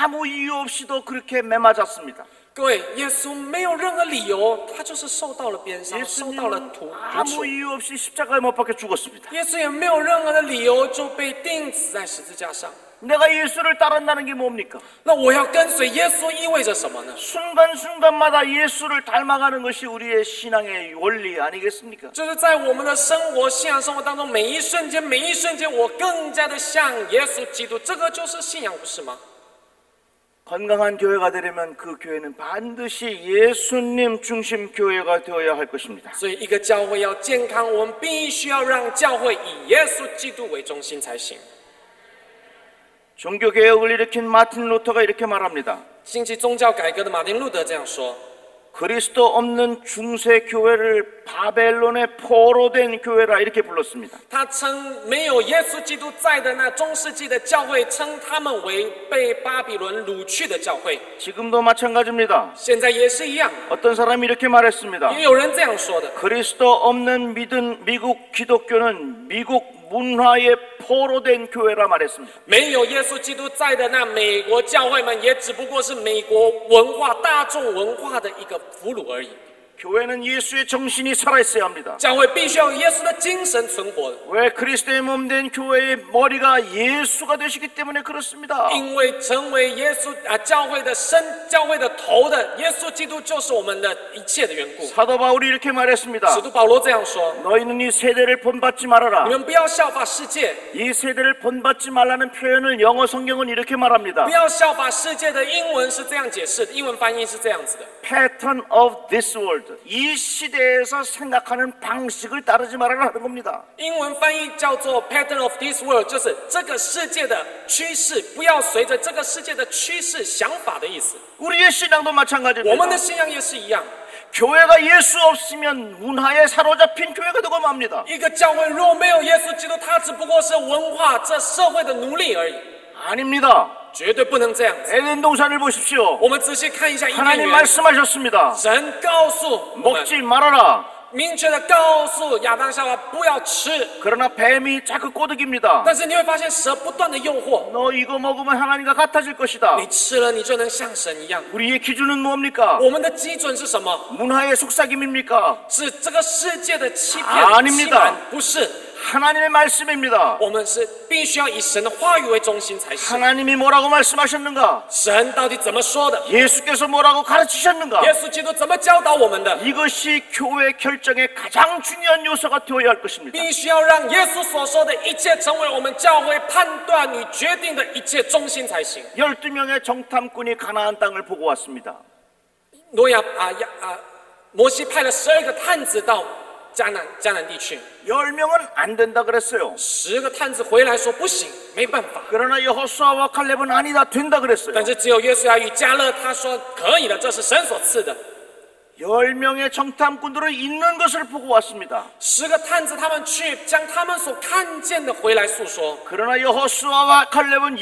아무 이유 없이도 그렇게 매맞았습니다. 各位，耶稣没有任何理由，他就是受到了鞭伤，受到了 예수님은 毒 아무 处。 이유 없이 십자가에 못 박혀 죽었습니다. 耶稣也没有任何的理由就被钉死在十字架上。 내가 예수를 따른다는 게 뭡니까? 那我要跟随耶稣意味着什么呢？ 순간순간마다 예수를 닮아가는 것이 우리의 신앙의 원리 아니겠습니까? 就是在我们的生活、信仰生活当中，每一瞬间，每一瞬间，我更加的像耶稣基督，这个就是信仰，不是吗？ 건강한 교회가 되려면 그 교회는 반드시 예수님 중심 교회가 되어야 할 것입니다. 所以，一个教会要健康，我们必须要让教会以耶稣基督为中心才行。 종교개혁을 일으킨 마틴 루터가 이렇게 말합니다. 兴起宗教改革的马丁路德这样说： 그리스도 없는 중세 교회를 바벨론의 포로된 교회라 이렇게 불렀습니다. 他称没有耶稣基督在的那中世纪的教会，称他们为被巴比伦掳去的教会。 지금도 마찬가지입니다. 现在也是一样， 어떤 사람이 이렇게 말했습니다. 也有人这样说的： 그리스도 없는 미국 기독교는 미국 문화의 포로된 교회라 말했습니다. 没有耶稣基督在的那美国教会们，也只不过是美国文化、大众文化的一个俘虏而已。 교회는 예수의 정신이 살아있어야 합니다. 教会必须要有耶稣的精神存活的， 왜 그리스도의 몸 된 교회의 머리가 예수가 되시기 때문에 그렇습니다. 因为成为耶稣教会的身、教会的头的耶稣基督，就是我们的一切的缘故。 사도 바울이 이렇게 말했습니다. 使徒保罗这样说： 너희는 이 세대를 본받지 말아라. 你们不要效法世界， 이 세대를 본받지 말라는 표현을 영어 성경은 이렇게 말합니다. 不要效法世界的英文是这样解释的，英文翻译是这样子的。 Pattern of this world. 이 시대에서 생각하는 방식을 따르지 말아라 하는 겁니다. 英文翻译叫做 "Pattern of this world"， 就是这个世界的趋势，不要随着这个世界的趋势想法的意思。 우리의 신앙도 我们的 마찬가지입니다. 信仰也是一样， 교회가 예수 없으면 문화에 사로잡힌 교회가 되고 맙니다. 一个教会若没有耶稣基督，它只不过是文化这社会的奴隶而已， 아닙니다. 绝对不能这样子。 에덴 동산을 보십시오. 我们仔细看一下伊甸 하나님 园， 말씀하셨습니다. 神告诉我们， 먹지 말아라. 明确的告诉亚当夏娃不要吃。 그러나 뱀이 자꾸 꼬드깁니다. 但是你会发现蛇不断的诱惑， 너 이거 먹으면 하나님과 같아질 것이다. 你吃了你就能像神一样。 우리의 기준은 뭡니까? 我们的基准是什么？ 문화의 속삭임입니까? 是这个世界的欺骗、 아닙니다 欺瞒，不是。 하나님의 말씀입니다. 我们是必须要以神的话语为中心才行。 하나님이 뭐라고 말씀하셨는가? 神到底怎么说的？ 예수께서 뭐라고 가르치셨는가? 耶稣基督怎么教导我们的？ 이것이 교회 결정의 가장 중요한 요소가 되어야 할 것입니다. 必须要让耶稣所说的一切成为我们教会判断与决定的一切中心才行。 12명의 정탐꾼이 가나안 땅을 보고 왔습니다. 摩西派了12个探子到迦南地区， 10명은 안 된다 그랬어요. 10个探子回来说不行，没办法。 그러나 여호수아와 칼렙은 아니다, 된다 그랬어요. 但是只有约书亚与迦勒他说可以的，这是神所赐的。 10명의 정탐꾼들은 있는 것을 보고 왔습니다. 10个探子他们去将他们所看见的回来诉说。 그러나 여호수아와 칼렙은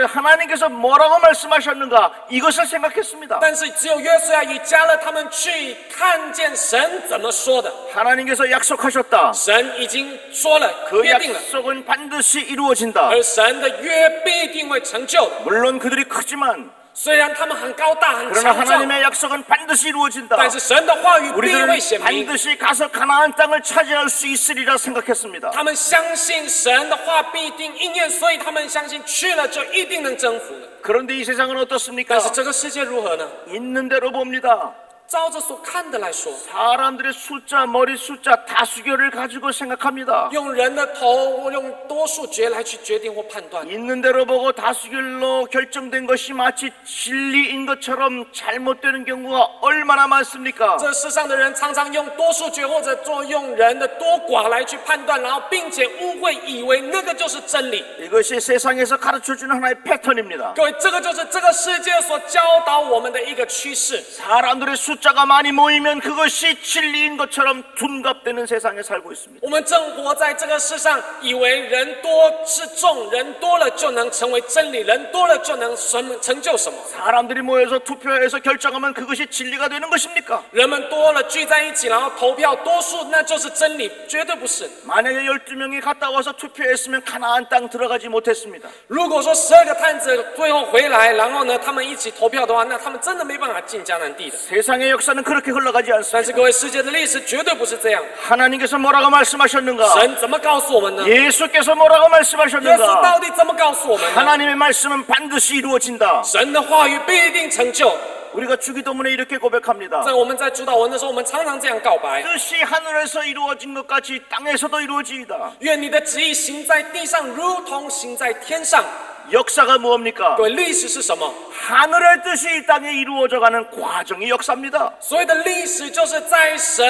하나님께서 뭐라고 말씀하셨는가 이것을 생각했습니다. 但是只有约书亚与迦勒他们去看见神怎么说的。 하나님께서 약속하셨다. 神已经说了， 그 约定了， 약속은 반드시 이루어진다. 而神的约必定会成就的。 물론 그들이 크지만 虽然他们很高大很 그러나 强壮， 하나님의 약속은 반드시 이루어진다. 但是神的话语必 우리들은 会显明。 반드시 가서 가나안 땅을 차지할 수 있으리라 생각했습니다. 他们相信神的话必定应验，所以他们相信去了就一定能征服的。 그런데 이 세상은 어떻습니까? 但是这个世界如何呢？ 있는 대로 봅니다. 照着所看的来说， 사람들의 숫자, 머리 숫자, 다수결을 가지고 생각합니다. 用人的头，用多数决来去决定或判断。 있는 대로 보고 다수결로 결정된 것이 마치 진리인 것처럼 잘못되는 경우가 얼마나 많습니까? 这世上的人常常用多数决或者用人的多寡来去判断，然后并且误会以为那个就是真理。 이것이 세상에서 가르쳐주는 하나의 패턴입니다. 各位，这个就是这个世界所教导我们的一个趋势。 사람들의 숫자가 많이 모이면 그것이 진리인 것처럼 둔갑되는 세상에 살고 있습니다. 我们正活在这个世上，以为人多是众，人多了就能成为真理，人多了就能成就什么？ 사람들이 모여서 투표해서 결정하면 그것이 진리가 되는 것입니까? 人们多了聚在一起，然后投票，多数那就是真理，绝对不是。 만약에 12명이 갔다 와서 투표했으면 가나안 땅 들어가지 못했습니다. 如果说12个探子最后回来，然后呢，他们一起投票的话，那他们真的没办法进迦南地的。 세상의 역사는 그렇게 흘러가지 但 않습니다. 是各位，世界的历史绝对不是这样。 하나님께서 뭐라고 말씀하셨는가? 神怎么告诉我们呢？ 예수께서 뭐라고 耶稣 말씀하셨는가? 到底怎么告诉我们呢？ 하나님의 말씀은 반드시 이루어진다. 神的话语必定成就。 우리가 주기도문에 이렇게 고백합니다. 在我们在主祷文的时候，我们常常这样告白： 뜻이 하늘에서 이루어진 것 같이 땅에서도 이루어지이다. 愿你的旨意行在地上，如同行在天上。 역사가 무엇입니까? 各位，历史是什么？ 하늘의 뜻이 이 땅에 이루어져가는 과정이 역사입니다. 所谓的历史，就是在神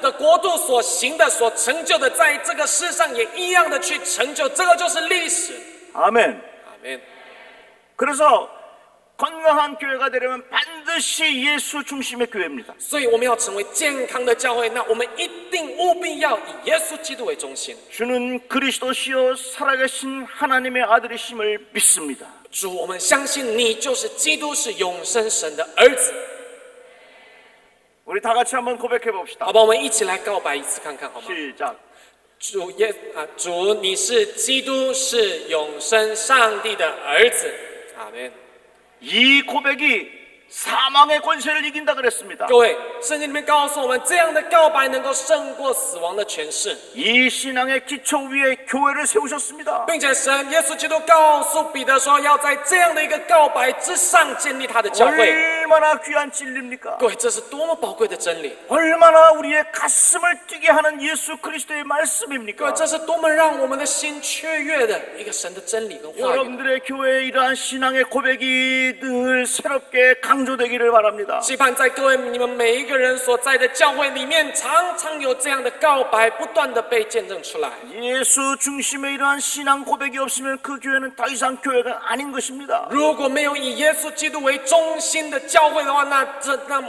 的国度所行的、所成就的，在这个世上也一样的去成就，这个就是历史。 아멘. 阿门。 그래서 건강한 교회가 되려면 반드시 예수 중심의 교회입니다. 所以我们要成为健康的教会，那我们一定务必要以耶稣基督为中心。 주는 그리스도시요 살아계신 하나님의 아들이심을 믿습니다. 主，我们相信你就是基督，是永生神的儿子。 우리 다 같이 한번 고백해 봅시다. 好吧，我们一起来告白一次看看，好吗？ 시작. 主，你是基督，是永生上帝的儿子。阿门。 이 고백이 사망의 권세를 이긴다 그랬습니다. 各位，圣经里面告诉我们，这样的告白能够胜过死亡的权势， 이 신앙의 기초 위에 교회를 세우셨습니다. 并且神耶稣基督告诉彼得说，要在这样的一个告白之上建立他的教会。 얼마나 귀한 진리입니까? 各位，这是多么宝贵的真理！ 얼마나 우리의 가슴을 뛰게 하는 예수 그리스도의 各位， 말씀입니까? 这是多么让我们的心雀跃的一个神的真理跟话语。 여러분들의 교회에 이러한 신앙의 고백이 늘 새롭게 강조되기를 바랍니다. 期盼在各位你们每一个人所在的教会里面，常常有这样的告白不断的被见证出来。 예수 중심의 이러한 신앙 고백이 없으면 그 교회는 더 이상 교회가 아닌 것입니다. 如果没有以耶稣基督为中心的教会的话，那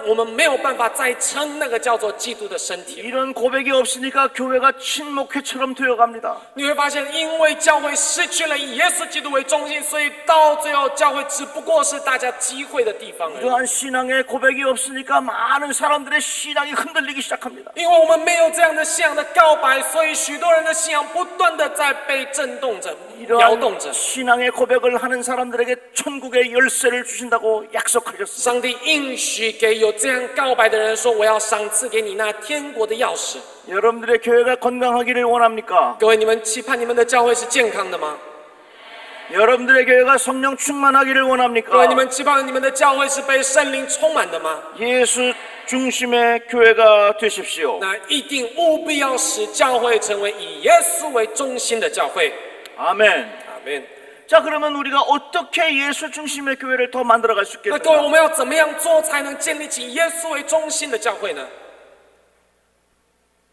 我们没有办法再称那个叫做基督的身体。 이런 고백이 없으니까 교회가 친목회처럼 되어갑니다. 你会发现，因为教会失去了以耶稣基督为中心，所以到最后教会只不过是大家集会的地方而已。 이러한 신앙의 고백이 없으니까 많은 사람들의 신앙이 흔들리기 시작합니다. 因为我们没有这样的信仰的告白，所以许多人的信仰不断的在被震动着、摇动 이러한 着。 신앙의 고백을 하는 사람들에게 천국의 열쇠를 주신다고 약속하셨습니다. 上帝应许给有这样告白的人说：“我要赏赐给你那天国的钥匙。” 여러분들의 교회가 건강하기를 원합니까? 各位，你们期盼你们的教会是健康的吗？ 여러분들의 교회가 성령 충만하기를 各位， 원합니까? 你们期盼你们的教会是被圣灵充满的吗？ 예수 중심의 교회가 되십시오. 那一定务必要使教会成为以耶稣为中心的教会。 아멘. 阿门。 자, 그러면 우리가 어떻게 예수 중심의 교회를 더 만들어갈 수 那各位， 있겠습니까? 我们要怎么样做才能建立起以耶稣为中心的教会呢？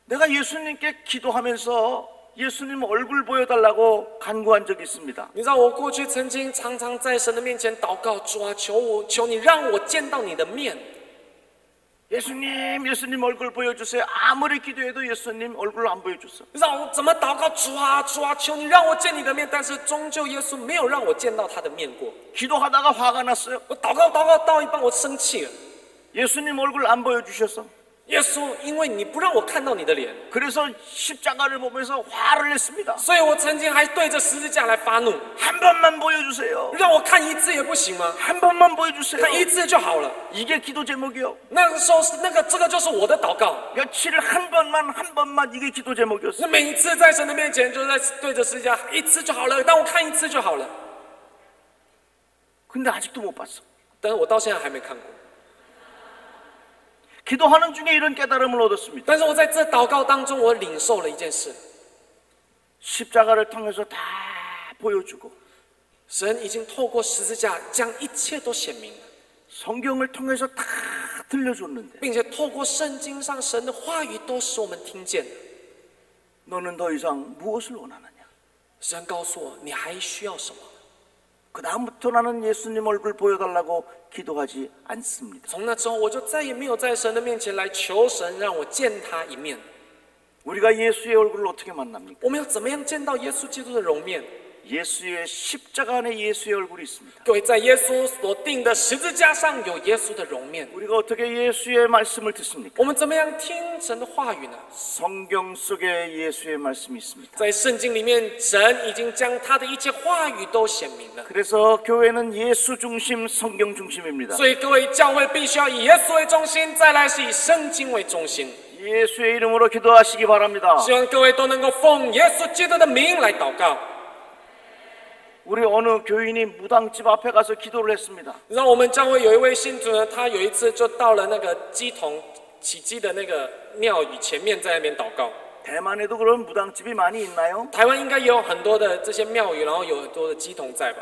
내가 예수님께 기도하면서 예수님 얼굴 보여달라고 간구한 적이 있습니다. 你知道，我过去曾经常常在神的面前祷告，主啊，求你让我见到你的面。 예수님 얼굴 보여주세요. 아무리 기도해도 예수님 얼굴 안 보여줬어. 你知道我怎么祷告？主啊，求你让我见你的面，但是终究耶稣没有让我见到他的面过。 기도하다가 화가 났어요. 我祷告到一半，我生气了。 예수님 얼굴 안 보여주셨어. 耶稣，因为你不让我看到你的脸， 그래서 십자가를 보면서 화를 냈습니다. 所以我曾经还对着十字架来发怒。 한 번만 보여주세요. 让我看一次也不行吗？ 한 번만 보여주세요. 看一次就好了。 이게 기도 제목이요. 那个时候是这个就是我的祷告。 며칠 한 번만 이게 기도 제목이었어. 那每一次在神的面前，就在对着十字架一次就好了，让我看一次就好了。 근데 아직도 못 봤어. 但是我到现在还没看过。 기도하는 중에 이런 깨달음을 얻었습니다. 但是我在这祷告当中，我领受了一件事： 십자가를 통해서 다 보여주고 神已经透过十字架将一切都显明了， 성경을 통해서 다 들려줬는데 并且透过圣经上神的话语都使我们听见了。 너는 더 이상 무엇을 원하느냐? 神告诉我，你还需要什么？ 그 다음부터 나는 예수님 얼굴 보여달라고 기도하지 않습니다. 从那之后，我就再也没有在神的面前来求神让我见他一面。 우리가 예수의 얼굴을 어떻게 만납니까? 我们要怎么样见到耶稣基督的容面？ 예수의 십자가 안에 예수의 얼굴이 있습니다. 各位，在耶稣所定的十字架上有耶稣的容面。 우리가 어떻게 예수의 말씀을 듣습니까? 我们怎么样听神的话语呢？ 성경 속에 예수의 말씀이 있습니다. 在圣经里面，神已经将他的一切话语都显明了。 그래서 교회는 예수 중심, 성경 중심입니다. 所以，各位教会必须要以耶稣为中心，再来是以圣经为中心。 예수의 이름으로 기도하시기 바랍니다. 希望各位都能够奉耶稣基督的名来祷告。 우리 어느 교인이 무당집 앞에 가서 기도를 했습니다. 让我们教会有一位信徒呢，他有一次就到了那个鸡童起鸡的那个庙宇前面，在那边祷告。 대만에도 그런 무당집이 많이 있나요? 台湾应该也有很多的这些庙宇，然后有很多的鸡童在吧？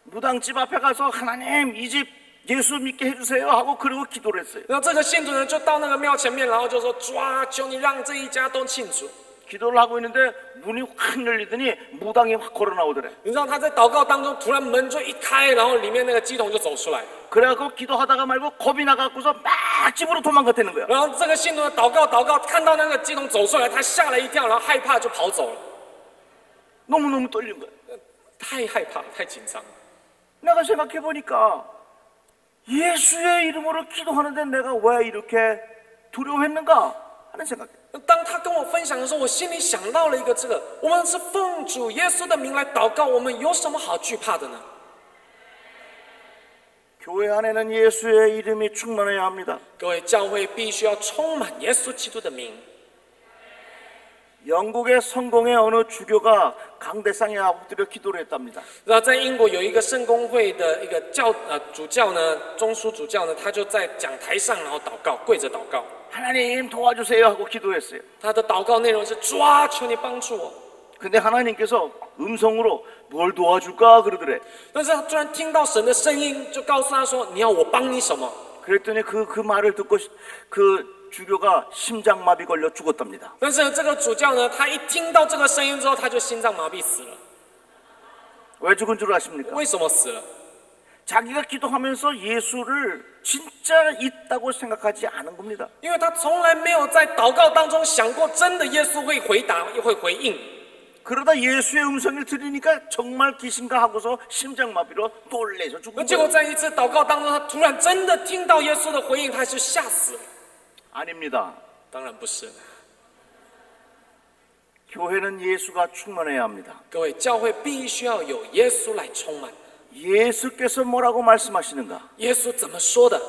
무당집 앞에 가서 하나님 이 집 예수 믿게 해주세요 하고 그리고 기도를 했어요. 然后这个信徒呢，就到那个庙前面，然后就说：“主啊，求你让这一家都信主。” 기도를 하고 있는데 문이 확 열리더니 무당이 확 걸어 나오더래. 你知道他在祷告当中，突然门就一开，然后里面那个鸡童就走出来。 그래갖고 기도하다가 말고 겁이 나갖고서 막 집으로 도망갔다는 거야. 然后这个信徒呢，祷告，看到那个鸡童走出来，他吓了一跳，然后害怕就跑走了， 너무너무 떨린 거야. 太害怕，太紧张了。 내가 생각해보니까 예수의 이름으로 기도하는데 내가 왜 이렇게 두려워했는가 하는 생각. 当他跟我分享的时候，我心里想到了一个我们是奉主耶稣的名来祷告，我们有什么好惧怕的呢？ 교회 안에는 예수의 이름이 충만해야 합니다. 各位，教会必须要充满耶稣基督的名。 영국의 성공의 어느 주교가 강대상에 엎드려 기도를 했답니다. 然后在英国有一个圣公会的一个主教呢，中枢主教呢，他就在讲台上，然后祷告，跪着祷告。 하나님 도와주세요 하고 기도했어요. 他的祷告内容是：主啊，求你帮助我。 근데 하나님께서 음성으로 뭘 도와줄까 그러더래. 但是他突然听到神的声音，就告诉他说：“你要我帮你什么？” 그랬더니 그 말을 듣고 그 주교가 심장마비 걸려 죽었답니다. 但是这个主教呢，他一听到这个声音之后，他就心脏麻痹死了。 왜 죽은 줄 아십니까? 为什么死了？ 자기가 기도하면서 예수를 진짜 있다고 생각하지 않은 겁니다. 因为他从来没有在祷告当中想过，真的耶稣会回答，又会回应。 그러다 예수의 음성을 들으니까 정말 귀신가 하고서 심장마비로 놀래서 죽은 结果 거예요. 在一次祷告当中，他突然真的听到耶稣的回应，他就吓死了。 아닙니다. 当然不是， 교회는 예수가 충만해야 합니다. 各位，教会必须要有耶稣来充满。 예수께서 뭐라고 말씀하시는가? 耶稣怎么说的？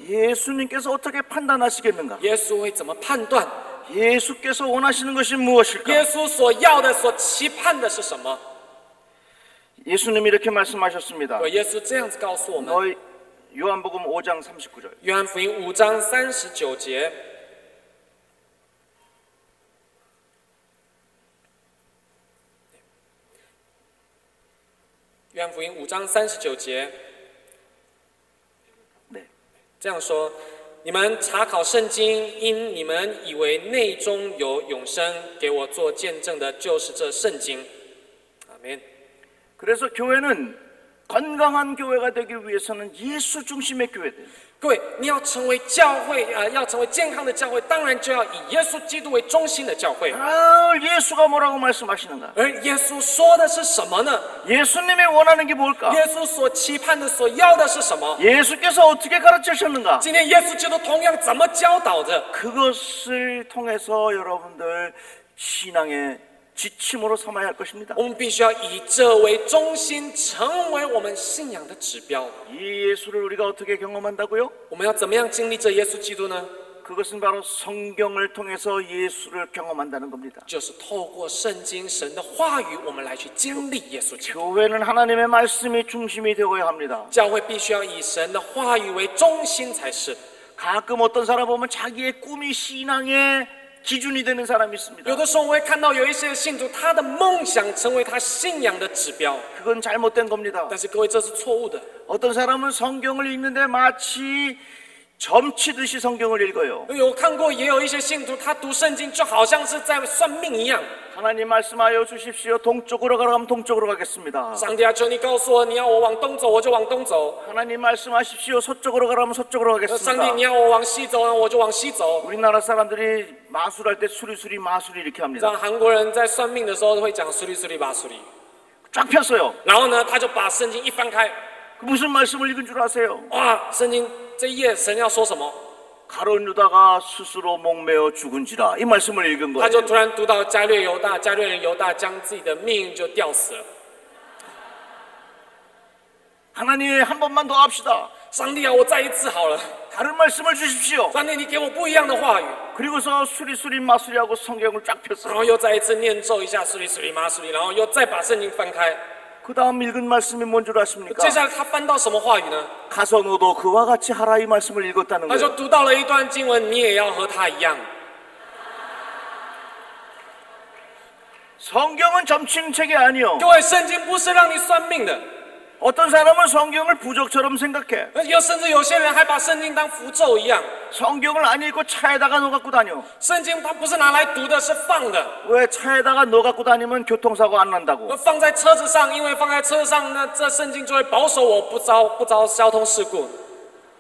예수님께서 어떻게 판단하시겠는가? 耶稣会怎么判断？ 예수께서 원하시는 것이 무엇일까? 耶稣所要的、所期盼的是什么？ 예수님이 이렇게 말씀하셨습니다. 耶稣这样子告诉我们。 너희 요한복음 5장 39절. 约翰福音5章39节。 约翰福音5章39节 네. 这样说：你们查考圣经，因你们以为内中有永生，给我做见证的，就是这圣经。阿门。 그래서 교회는 건강한 교회가 되기 위해서는 예수 중심의 교회 돼요. 各位，你要成为教会要成为健康的教会，当然就要以耶稣基督为中心的教会。 예수가 뭐라고 말씀하시는가? 而耶稣说的是什么呢？ 예수님이 원하는 게 뭘까? 耶稣所期盼的、所要的是什么？ 예수께서 어떻게 가르치셨는가? 今天耶稣基督同样怎么教导的？ 그것을 통해서 여러분들 신앙의 지침으로 삼아야 할 것입니다. 我们必须要以这为中心，成为我们信仰的指标。 이 예수를 우리가 어떻게 경험한다고요? 我们要怎么样经历这耶稣基督呢？ 그것은 바로 성경을 통해서 예수를 경험한다는 겁니다. 就是透过圣经神的话语，我们来去经历耶稣基督。 교회는 하나님의 말씀이 중심이 되어야 합니다. 教会必须要以神的话语为中心才是。 가끔 어떤 사람 보면 자기의 꿈이 신앙의 기준이 되는 사람이 있습니다. 有的时候我会看到有一些信徒，他的梦想成为他信仰的指标， 그건 잘못된 겁니다. 但是各位这是错误的。 어떤 사람은 성경을 읽는데 마치 점치듯이 성경을 읽어요. 有看过，也有一些信徒，他读圣经就好像是在算命一样。 하나님 말씀하여 주십시오. 동쪽으로 가라면 동쪽으로 가겠습니다. 上帝啊，求你告诉我，你要我往东走，我就往东走。 하나님 말씀하십시오. 서쪽으로 가라면 서쪽으로 上帝， 가겠습니다. 你要我往西走，我就往西走。 우리나라 사람들이 마술할 때 수리수리 마술이 이렇게 这 합니다. 样韩国人在算命的时候会讲苏里苏里巴苏里， 쫙 폈어요. 然后呢，他就把圣经一翻开， 그 무슨 말씀을 읽은 줄 아세요? 哇，圣经这一页神要说什么？ 가룟 유다가 스스로 목매어 죽은지라 이 말씀을 읽은 他就 거예요. 突然读到加略犹大，加略人犹大将自己的命就吊死了。 하나님 한 번만 더 합시다. 上帝啊，我再一次好了。 다른 말씀을 주십시오. 上帝，你给我不一样的话语。 그리고서 수리수리 마술이하고 성경을 쫙 然 폈어요. 后又再一次念咒一下苏里苏里马苏里，然后又再把圣经翻开。 그 다음 읽은 말씀이 뭔 줄 아십니까? 接下来他翻到什么话语呢？ 가서 너도 그와 같이 하라 이 말씀을 읽었다는 他就 거예요. 读到了一段经文，你也要和他一样。 성경은 점치는 책이 아니요. 各位，圣经不是让你算命的， 어떤 사람은 성경을 부적처럼 생각해. 甚至有些人还把圣经当符咒一样。 성경을 안 읽고 차에다가 넣어 갖고 다녀. 圣经它不是拿来读的，是放的。 왜 차에다가 넣어 갖고 다니면 교통사고 안 난다고? 放在车子上，因为放在车上，那这圣经就会保守我不遭交通事故。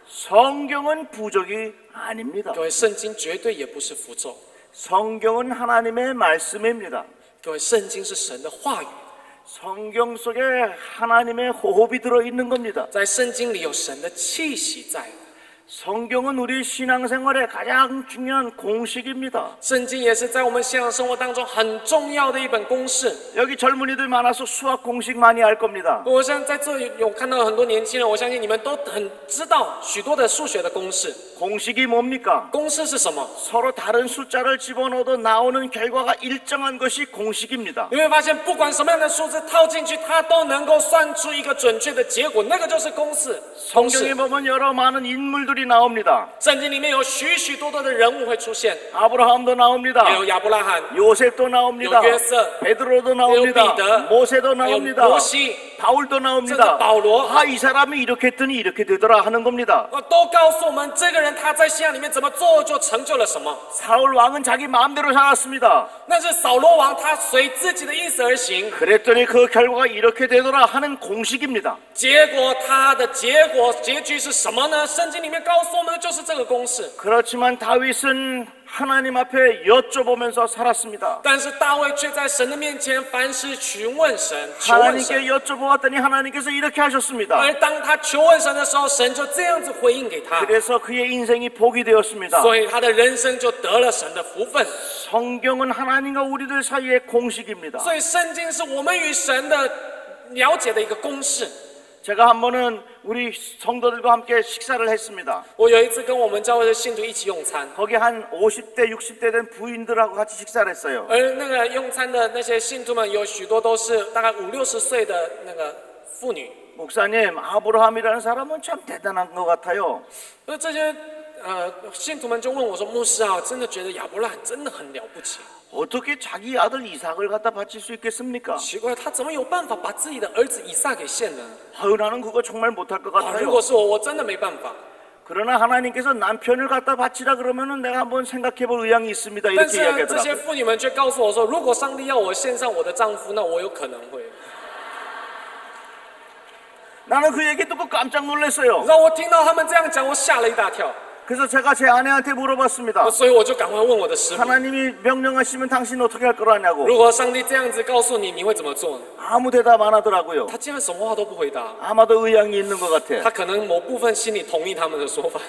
성경은 부적이 아닙니다. 各位，圣经绝对也不是符咒。 성경은 하나님의 말씀입니다. 各位，圣经是神的话语， 성경 속에 하나님의 호흡이 들어있는 겁니다. 在圣经里有神的气息在。 성경은 우리 신앙생활의 가장 중요한 공식입니다. 圣经也是在我们信仰生活当中很重要的一本公式。 여기 젊은이들 많아서 수학 공식 많이 알 겁니다. 我相信在这里有看到很多年轻人，我相信你们都很知道许多的数学的公式。 공식이 뭡니까? 公式是什么？ 서로 다른 숫자를 집어넣어도 나오는 결과가 일정한 것이 공식입니다. 你会发现，不管什么样的数字套进去，它都能够算出一个准确的结果，那个就是公式。公 성경에 式。 보면 여러 많은 인물들이 나옵니다. 圣经里面有许许多多的人物会出现， 아브라함도 也 나옵니다. 有亚伯拉罕， 요셉도 나옵니다. 요约瑟, 베드로도 나옵니다. 베드로, 모세도 还有 나옵니다. 摩西， 바울도 甚至 나옵니다. 保罗， 아, 이 사람이 이렇게 했더니 이렇게 되더라 하는 겁니다. 都告诉我们这个人他在信仰里面怎么做就成就了什么。 사울 왕은 자기 마음대로 살았습니다. 但是扫罗王他随自己的意思而行， 그랬더니 그 결과가 이렇게 되더라 하는 공식입니다. 结果他的结局是什么呢？圣经里面告诉我们的就是这个公式。 그렇지만 다윗은 하나님 앞에 여쭤보면서 살았습니다. 但是大卫却在神的面前凡事询问神，求问神。 하나님께 여쭤보았더니 하나님께서 이렇게 하셨습니다. 而当他求问神的时候，神就这样子回应给他， 그래서 그의 인생이 복이 되었습니다. 所以他的人生就得了神的福分。 성경은 하나님과 우리들 사이의 공식입니다. 所以圣经是我们与神的了解的一个公式。 제가 한 번은 우리 성도들과 함께 식사를 했습니다. 我有一次跟我们教会的信徒一起用餐， 거기 한 50대, 60대 된 부인들하고 같이 식사를 했어요. 而那个用餐的那些信徒们有许多都是大概50-60岁的那个妇女。 목사님, 아브라함이라는 사람은 참 대단한 것 같아요. 而这些信徒们就问我说：“牧师啊，真的觉得亚伯拉罕真的很了不起。 어떻게 자기 아들 이삭을 갖다 바칠 수 있겠습니까? 奇怪，他怎么有办法把自己的儿子以撒给献呢？ 아유, 나는 그거 정말 못할 것 啊， 같아요. 如果是我，我真的没办法。 그러나 하나님께서 남편을 갖다 바치라 그러면은 내가 한번 생각해볼 의향이 있습니다. 但 이렇게 是这些 이야기하더라고요. 妇女们却告诉我说：“如果上帝要我献上我的丈夫，那我有可能会。” 나는 그 얘기 듣고 깜짝 놀랐어요. 让我听到他们这样讲，我吓了一大跳。 그래서 제가 제 아내한테 물어봤습니다. 所以我就赶快问我的师傅： 하나님이 명령하시면 당신 어떻게 할 거라냐고. 如果上帝这样子告诉你，你会怎么做呢？ 아무 대답 안 하더라고요. 他竟然什么话都不回答， 아마도 의향이 있는 것 같아. 他可能某部分心里同意他们的说法。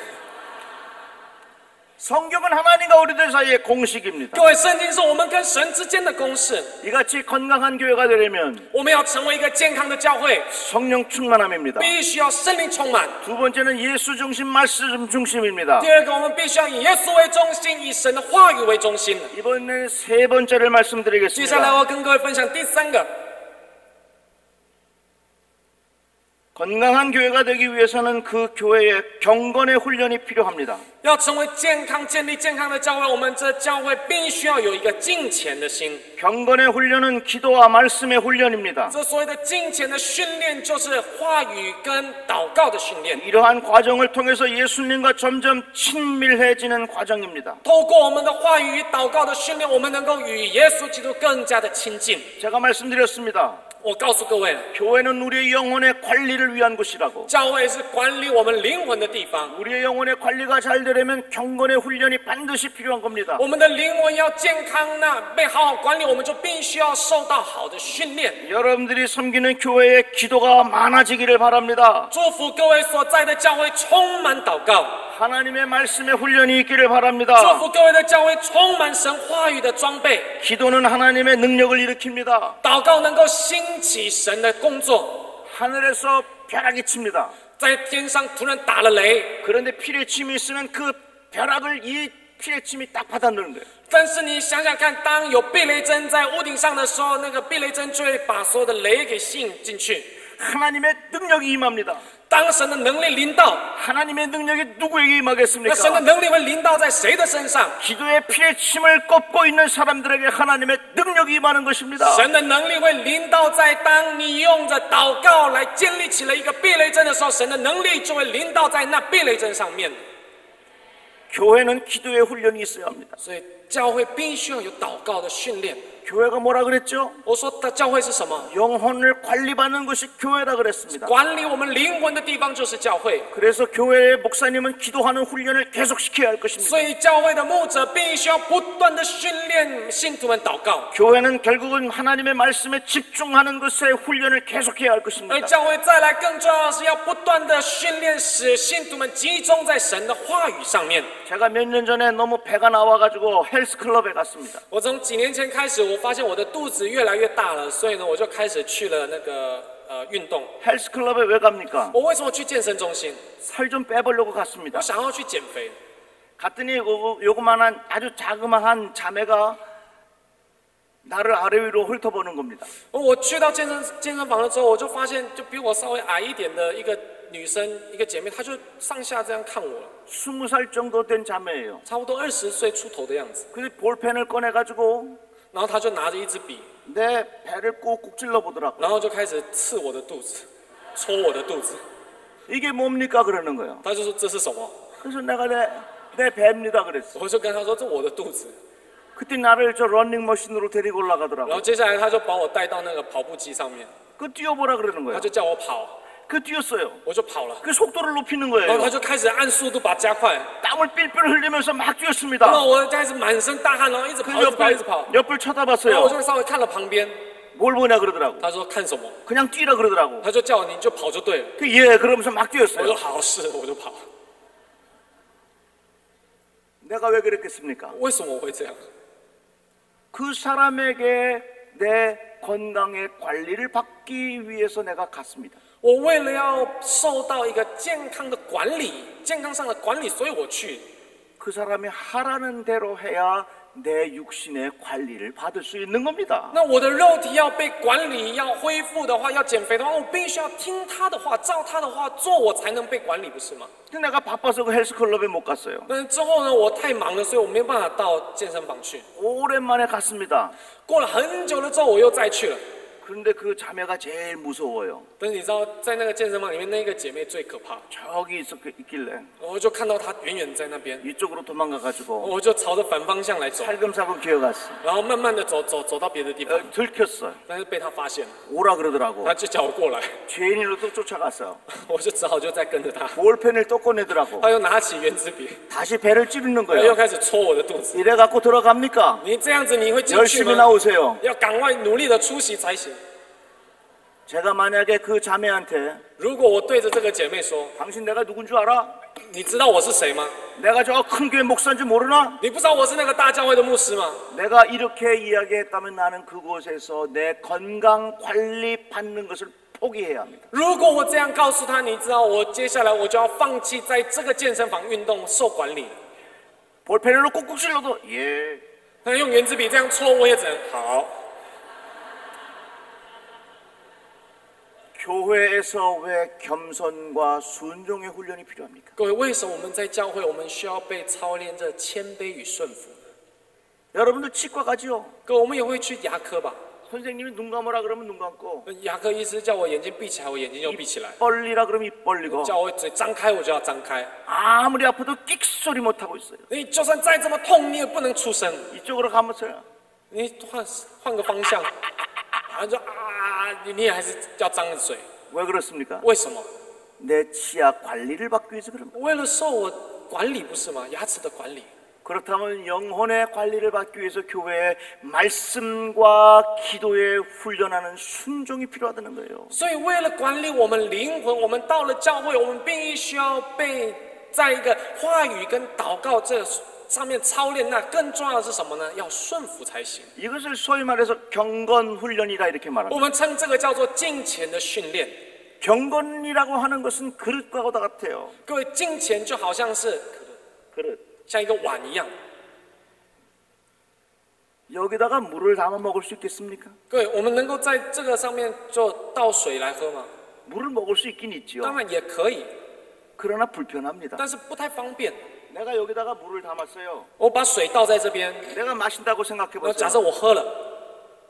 성경은 하나님과 우리들 사이의 공식입니다. 各位，圣经是我们跟神之间的公式。 이같이 건강한 교회가 되려면 我们要成为一个健康的教会， 성령 충만함입니다. 必须要圣灵充满。 두 번째는 예수 중심, 말씀 중심입니다. 第二个，我们必须要以耶稣为中心，以神的话语为中心。 이번에 세 번째를 接下来 말씀드리겠습니다. 我要跟各位分享第三个。 건강한 교회가 되기 위해서는 그 교회에 경건의 훈련이 필요합니다. 要成为健康、建立健康的教会，我们这教会必须要有一个敬虔的心。 경건의 훈련은 기도와 말씀의 훈련입니다. 这所谓的敬虔的训练，就是话语跟祷告的训练。 이러한 과정을 통해서 예수님과 점점 친밀해지는 과정입니다. 透过我们的话语与祷告的训练，我们能够与耶稣基督更加的亲近。 제가 말씀드렸습니다. 我告诉各位， 교회는 우리의 영혼의 관리를 위한 곳이라고. 教会是管理我们灵魂的地方。 우리의 영혼의 관리가 잘 되려면 경건의 훈련이 반드시 필요한 겁니다. 我们的灵魂要健康，那被好好管理，我们就必须要受到好的训练。 여러분들이 섬기는 교회에 기도가 많아지기를 바랍니다. 祝福各位所在的教会充满祷告， 하나님의 말씀의 훈련이 있기를 祝 바랍니다. 福各位的教会充满神话语的装备， 기도는 하나님의 능력을 일으킵니다. 祷告能够兴起神的工作。 하늘에서 벼락이 칩니다. 在天上突然打了雷， 그런데 피레침이 있으면 그 벼락을 이 피레침이 딱 받아넣는 거예요. 但是你想想看，当有避雷针在屋顶上的时候，那个避雷针就会把所有的雷给吸引进去。 하나님의 능력이 임합니다. 当神的能力临到， 하나님의 능력이 누구에게 那神的 임하겠습니까? 能力会临到在谁的身上？ 기도의 피레침을 꺾고 있는 사람들에게 하나님의 능력이 임하는 것입니다. 神的能力会临到在当你用着祷告来建立起了一个避雷针的时候，神的能力就会临到在那避雷针上面。 교회는 기도의 훈련이 있어야 합니다. 所以教会必须要有祷告的训练。 교회가 뭐라 그랬죠? 我说的教会是什么？ 영혼을 관리받는 것이 교회라 그랬습니다. 管理我们灵魂的地方就是教会。 그래서 교회의 목사님은 기도하는 훈련을 계속 시켜야 할 것입니다. 所以教会的牧者必须要不断的训练信徒们祷告。 교회는 결국은 하나님의 말씀에 집중하는 것에 훈련을 계속해야 할 而 것입니다. 教会再来更重要的是要不断的训练，使信徒们集中在神的话语上面。 제가 몇 년 전에 너무 배가 나와가지고 헬스클럽에 갔습니다. 我从几年前开始，我发现我的肚子越来越大了，所以呢，我就开始去了那个运动。 헬스클럽에 왜 갑니까? 我为什么去健身中心？ 살 좀 빼보려고 갔습니다. 我想要去减肥。 갔더니 요거만한 아주 자그마한 자매가 나를 아래 위로 훑어보는 겁니다. 我去到健身房了之后，我就发现，就比我稍微矮一点的一个女生，一个姐妹，她就上下这样看我了， 20살 정도 된 자매예요. 差不多20岁出头的样子。 근데 볼펜을 꺼내가지고 然后她就拿着一支笔， 내 배를 꾹꾹 찔러보더라고요. 然后就开始刺我的肚子，戳我的肚子。 이게 뭡니까 그러는 거예요. 她就说这是什么？ 그래서 내가 내 배입니다 그랬어. 我就跟她说这我的肚子。 그때 나를 저 런닝머신으로 데리고 然后 올라가더라고요. 接下来她就把我带到那个跑步机上面， 그 뛰어보라 그러는 她 거예요. 就叫我跑， 그 뛰었어요. 我就跑了。 그 속도를 높이는 然后 거예요. 她就开始按速度把它加快， 땀을 삘삘 흘리면서 막 然 뛰었습니다. 后我开始满身大汗，然后一直 그 跑，一直跑，一直跑。 옆을 然后我 쳐다봤어요. 就稍微看了旁边， 뭘 보냐 그러더라고. 她说看什么？ 그냥 뛰라 그러더라고. 她就叫我你就跑就对了。 그 예 그러면서 막 我 뛰었어요. 说好，是，我就跑。 내가 왜 그랬겠습니까? 为什么我会这样？ 그 사람에게 내 건강의 관리를 받기 위해서 내가 갔습니다. 我为了要受到一个健康的管理，健康上的管理，所以我去。 그 사람이 하라는 대로 해야 내 육신의 관리를 받을 수 있는 겁니다. 那我的肉体要被管理，要恢复的话，要减肥的话，我必须要听他的话，照他的话做，我才能被管理，不是吗？ 근데 내가 바빠서 그 헬스클럽에 못 갔어요. 但是之后呢，我太忙了，所以我没有办法到健身房去。 오랜만에 갔습니다. 过了很久了之后，我又再去了。 그런데 그 자매가 제일 무서워요. 但是你知道，在那个健身房里面，那个姐妹最可怕。 저기 있길래 我就看到她远远在那边， 이쪽으로 도망가가지고 我就朝着反方向来走， 살금살금 기어갔어. 然后慢慢的走到别的地方， 들켰어. 但是被她发现了， 오라 그러더라고. 她就叫我过来， 죄인으로 또 쫓아갔어. 我就只好就再跟着她。 볼펜을 또 꺼내더라고. 她又拿起圆珠笔， 다시 배를 찌르는 又 거예요. 开始戳我的肚子。 이래 갖고 들어갑니까? 你这样子你会进去 열심히 吗？ 나오세요. 要赶快努力的出席才行。 제가 만약에 그 자매한테 如果我对着这个姐妹说 당신 내가 누군 줄 알아? 你知道我是谁吗？ 내가 저 큰 교회 목사인지 모르나? 你不知道我是那个大教会的牧师吗？ 내가 이렇게 이야기했다면 나는 그곳에서 내 건강 관리 받는 것을 포기해야 합니다. 如果我这样告诉他，你知道我接下来我就要放弃在这个健身房运动受管理。 볼펜으로 꾹꾹 찔러도 예. 他用圆珠笔这样戳，我也只能好。 교회에서 왜 겸손과 순종의 훈련이 필요합니까? 各位，为什么我们在教会，我们需要被操练这谦卑与顺服？ 여러분들 치과 가지요. 各位，我们也会去牙科吧？ 선생님이 눈 감으라 그러면 눈 감고 牙科医师叫我眼睛闭起来，我眼睛就闭起来； 벌리라 그러면 입 벌리고 叫我嘴张开，我就要张开。 아무리 아파도 끽 소리 못 하고 있어요. 你就算再怎么痛，你也不能出声。 이쪽으로 가면서요. 你换个方向，然后就你也还是要张着嘴。 왜 그렇습니까? 为什么？ 내 치아 관리를 받기 위해서 그럽니다. 为了受我管理，不是吗？牙齿的管理。 그렇다면 영혼의 관리를 받기 위해서 교회에 말씀과 기도에 훈련하는 순종이 필요하다는 거예요. 所以，为了管理我们灵魂，我们到了教会，我们必须要被在一个话语跟祷告这上面操练。那更重要的是什么呢？要顺服才行。 이것을 소위 말해서 경건 훈련이라 이렇게 我 말합니다. 们称这个叫做敬虔的训练。 경건이라고 하는 것은 그릇과 같아요. 各位，敬虔就好像是 그릇. 像一个碗一样。 여기다가 물을 담아 먹을 수 있겠습니까? 各位，我们能够在这个上面就倒水来喝吗？ 물을 먹을 수 있긴 当 있죠. 然也可以， 그러나 불편합니다. 但是不太方便。 내가 여기다가 물을 담았어요. 我把水倒在这边， 내가 마신다고 생각해 假设 보세요. 我喝了，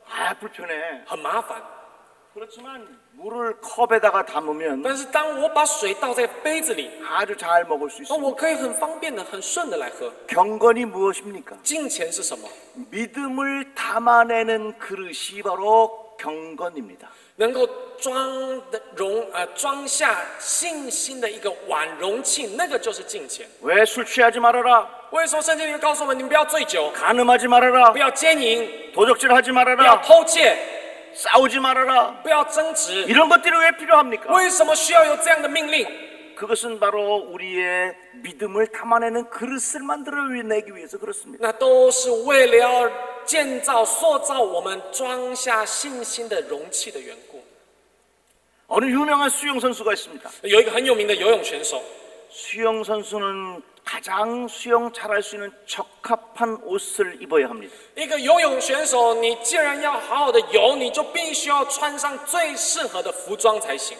아, 불편해. 很麻烦。 그렇지만 물을 컵에다가 담으면 但是当我把水倒在杯子里， 아주 잘 먹을 수 那 있습니다. 我可以很方便的、很顺的来喝。 경건이 무엇입니까? 敬虔是什么？ 믿음을 담아내는 그릇이 바로 경건입니다. 能够装下信心的一个碗容器，那个就是敬虔。 왜 술 취하지 말아라. 为什么圣经里面告诉我们，你们不要醉酒， 간음하지 말아라. 不要奸淫， 도적질하지 不要 말아라. 偷窃， 싸우지 말아라. 不要争执？ 이런 것들이 왜 필요합니까? 为什么需要有这样的命令？ 그것은 바로 우리의 믿음을 담아내는 그릇을 만들어내기 위해서 그렇습니다. 那都是为了要建造、塑造我们装下信心的容器的缘故。 어느 유명한 수영 선수가 있습니다. 有一个很有名的游泳选手， 수영 선수는 가장 수영 잘할 수 있는 적합한 옷을 입어야 합니다. 一个游泳选手，你既然要好好的游，你就必须要穿上最适合的服装才行。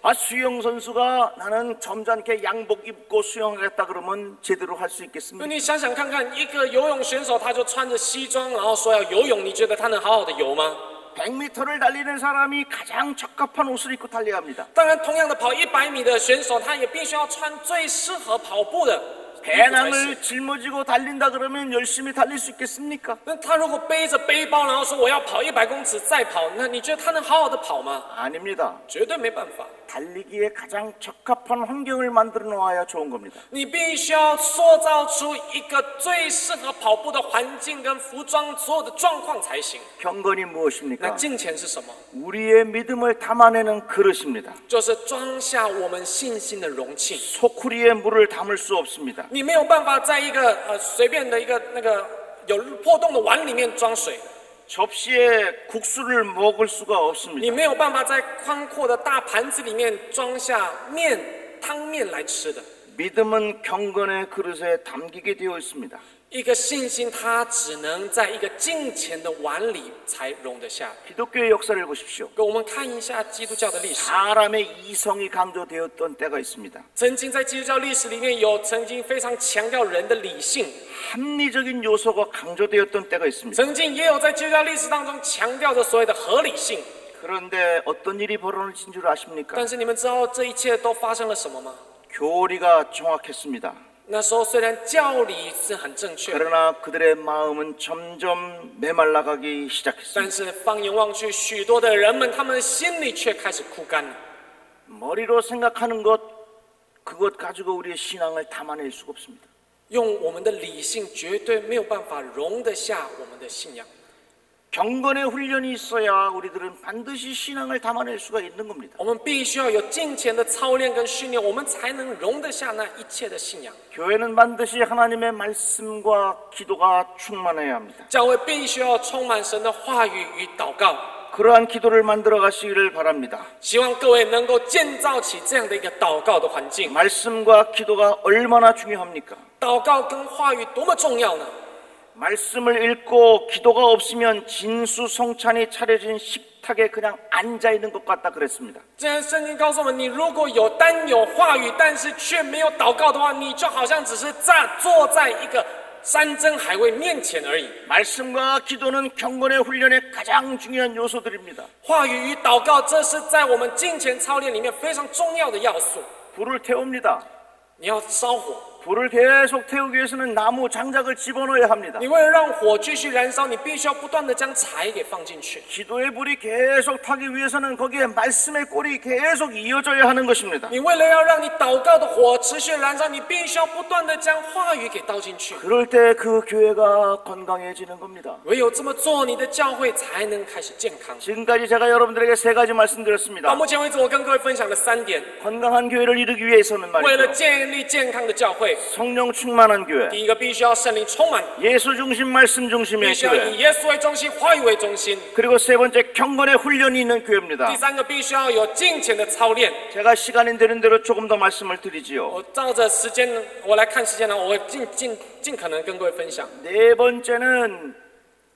아, 수영 선수가 나는 점잖게 양복 입고 수영하겠다 그러면 제대로 할 수 那 있겠습니까? 你想想看看，一个游泳选手，他就穿着西装，然后说要游泳，你觉得他能好好的游吗？ 100m를 달리는 사람이 가장 적합한 옷을 입고 달려야 합니다. 当然，同样的跑100米的选手，他也必须要穿最适合跑步的衣服才行。 배낭을 짊어지고 달린다 그러면 열심히 달릴 수 있겠습니까? 那他如果背着背包，然后说我要跑100公尺再跑，那你觉得他能好好的跑吗？ 아닙니다. 绝对没办法。 달리기에 가장 적합한 환경을 만들어 놓아야 좋은 겁니다. 你必须要塑造出一个最适合跑步的环境跟服装所有的状况才行。 경건이 那 무엇입니까? 敬虔是什么？ 우리의 믿음을 담아내는 그릇입니다. 就是装下我们信心的容器。 소쿠리에 물을 담을 수 없습니다. 你没有办法在一个随便的一个那个有破洞的碗里面装水， 접시에 국수를 먹을 수가 你 없습니다. 没有办法在宽阔的大盘子里面装下汤面来吃的。 믿음은 경건의 그릇에 담기게 되어 있습니다. 一个信心，它只能在一个敬虔的碗里才容得下。 기독교의 역사를 보십시오. 我们看一下基督教的历史， 사람의 이성이 강조되었던 때가 있습니다. 曾经在基督教历史里面有曾经非常强调人的理性， 합리적인 요소가 강조되었던 때가 있습니다. 曾经也有在基督教历史当中强调着所谓的合理性。 그런데 어떤 일이 벌어진 줄 아십니까? 但是你们知道这一切都发生了什么吗？ 교리가 정확했습니다. 那时候虽然教理是很正确， 그러나 그들의 마음은 점점 메말라가기 但 시작했습니다. 是放眼望去，许多的人们，他们的心里却开始枯干了。 머리로 생각하는 것, 그것 가지고 우리의 신앙을 담아낼 수가 없습니다. 用我们的理性绝对没有办法容得下我们的信仰。 경건의 훈련이 있어야 우리들은 반드시 신앙을 담아낼 수가 있는 겁니다. 我们必须要有敬虔的操练跟训练，我们才能容得下那一切的信仰。 교회는 반드시 하나님의 말씀과 기도가 충만해야 합니다. 教会必须要充满神的话语与祷告。 그러한 기도를 만들어 가시기를 바랍니다. 希望各位能够建造起这样的一个祷告的环境。 말씀과 기도가 얼마나 중요합니까? 祷告跟话语多么重要呢？ 말씀을 읽고 기도가 없으면 진수성찬이 차려진 식탁에 그냥 앉아 있는 것 같다 그랬습니다. 这样圣经告诉我们，你如果单有话语，但是却没有祷告的话，你就好像只是坐在一个山珍海味面前而已。 말씀과 기도는 경건의 훈련의 가장 중요한 요소들입니다. 话语与祷告，这是在我们敬虔操练里面非常重要的要素。 불을 태웁니다. 你要烧火， 불을 계속 태우기 위해서는 나무 장작을 집어넣어야 합니다. 你为了让火继续燃烧，你必须要不断的将柴给放进去。 기도의 불이 계속 타기 위해서는 거기에 말씀의 꼴이 계속 이어져야 하는 것입니다. 你为了要让你祷告的火持续燃烧，你必须要不断的将话语给倒进去。 그럴 때 그 교회가 건강해지는 겁니다. 唯有这么做，你的教会才能开始健康。 지금까지 제가 여러분들에게 세 가지 到 말씀드렸습니다. 目前为止，我跟各位分享了3点。 건강한 교회를 이루기 위해서는 为了 말이죠. 建立健康的教会， 성령 충만한 교회, 第一个必须要圣灵充满， 예수 중심 말씀 必 중심의 须要以 교회, 耶稣为中心，话语为中心。 그리고 세 번째 경건의 훈련이 있는 교회입니다. 第三个必须要有敬虔的操练。 제가 시간이 되는 대로 조금 더 말씀을 드리지요. 我照着时间，我来看时间呢，我会尽可能跟各位分享。 네 번째는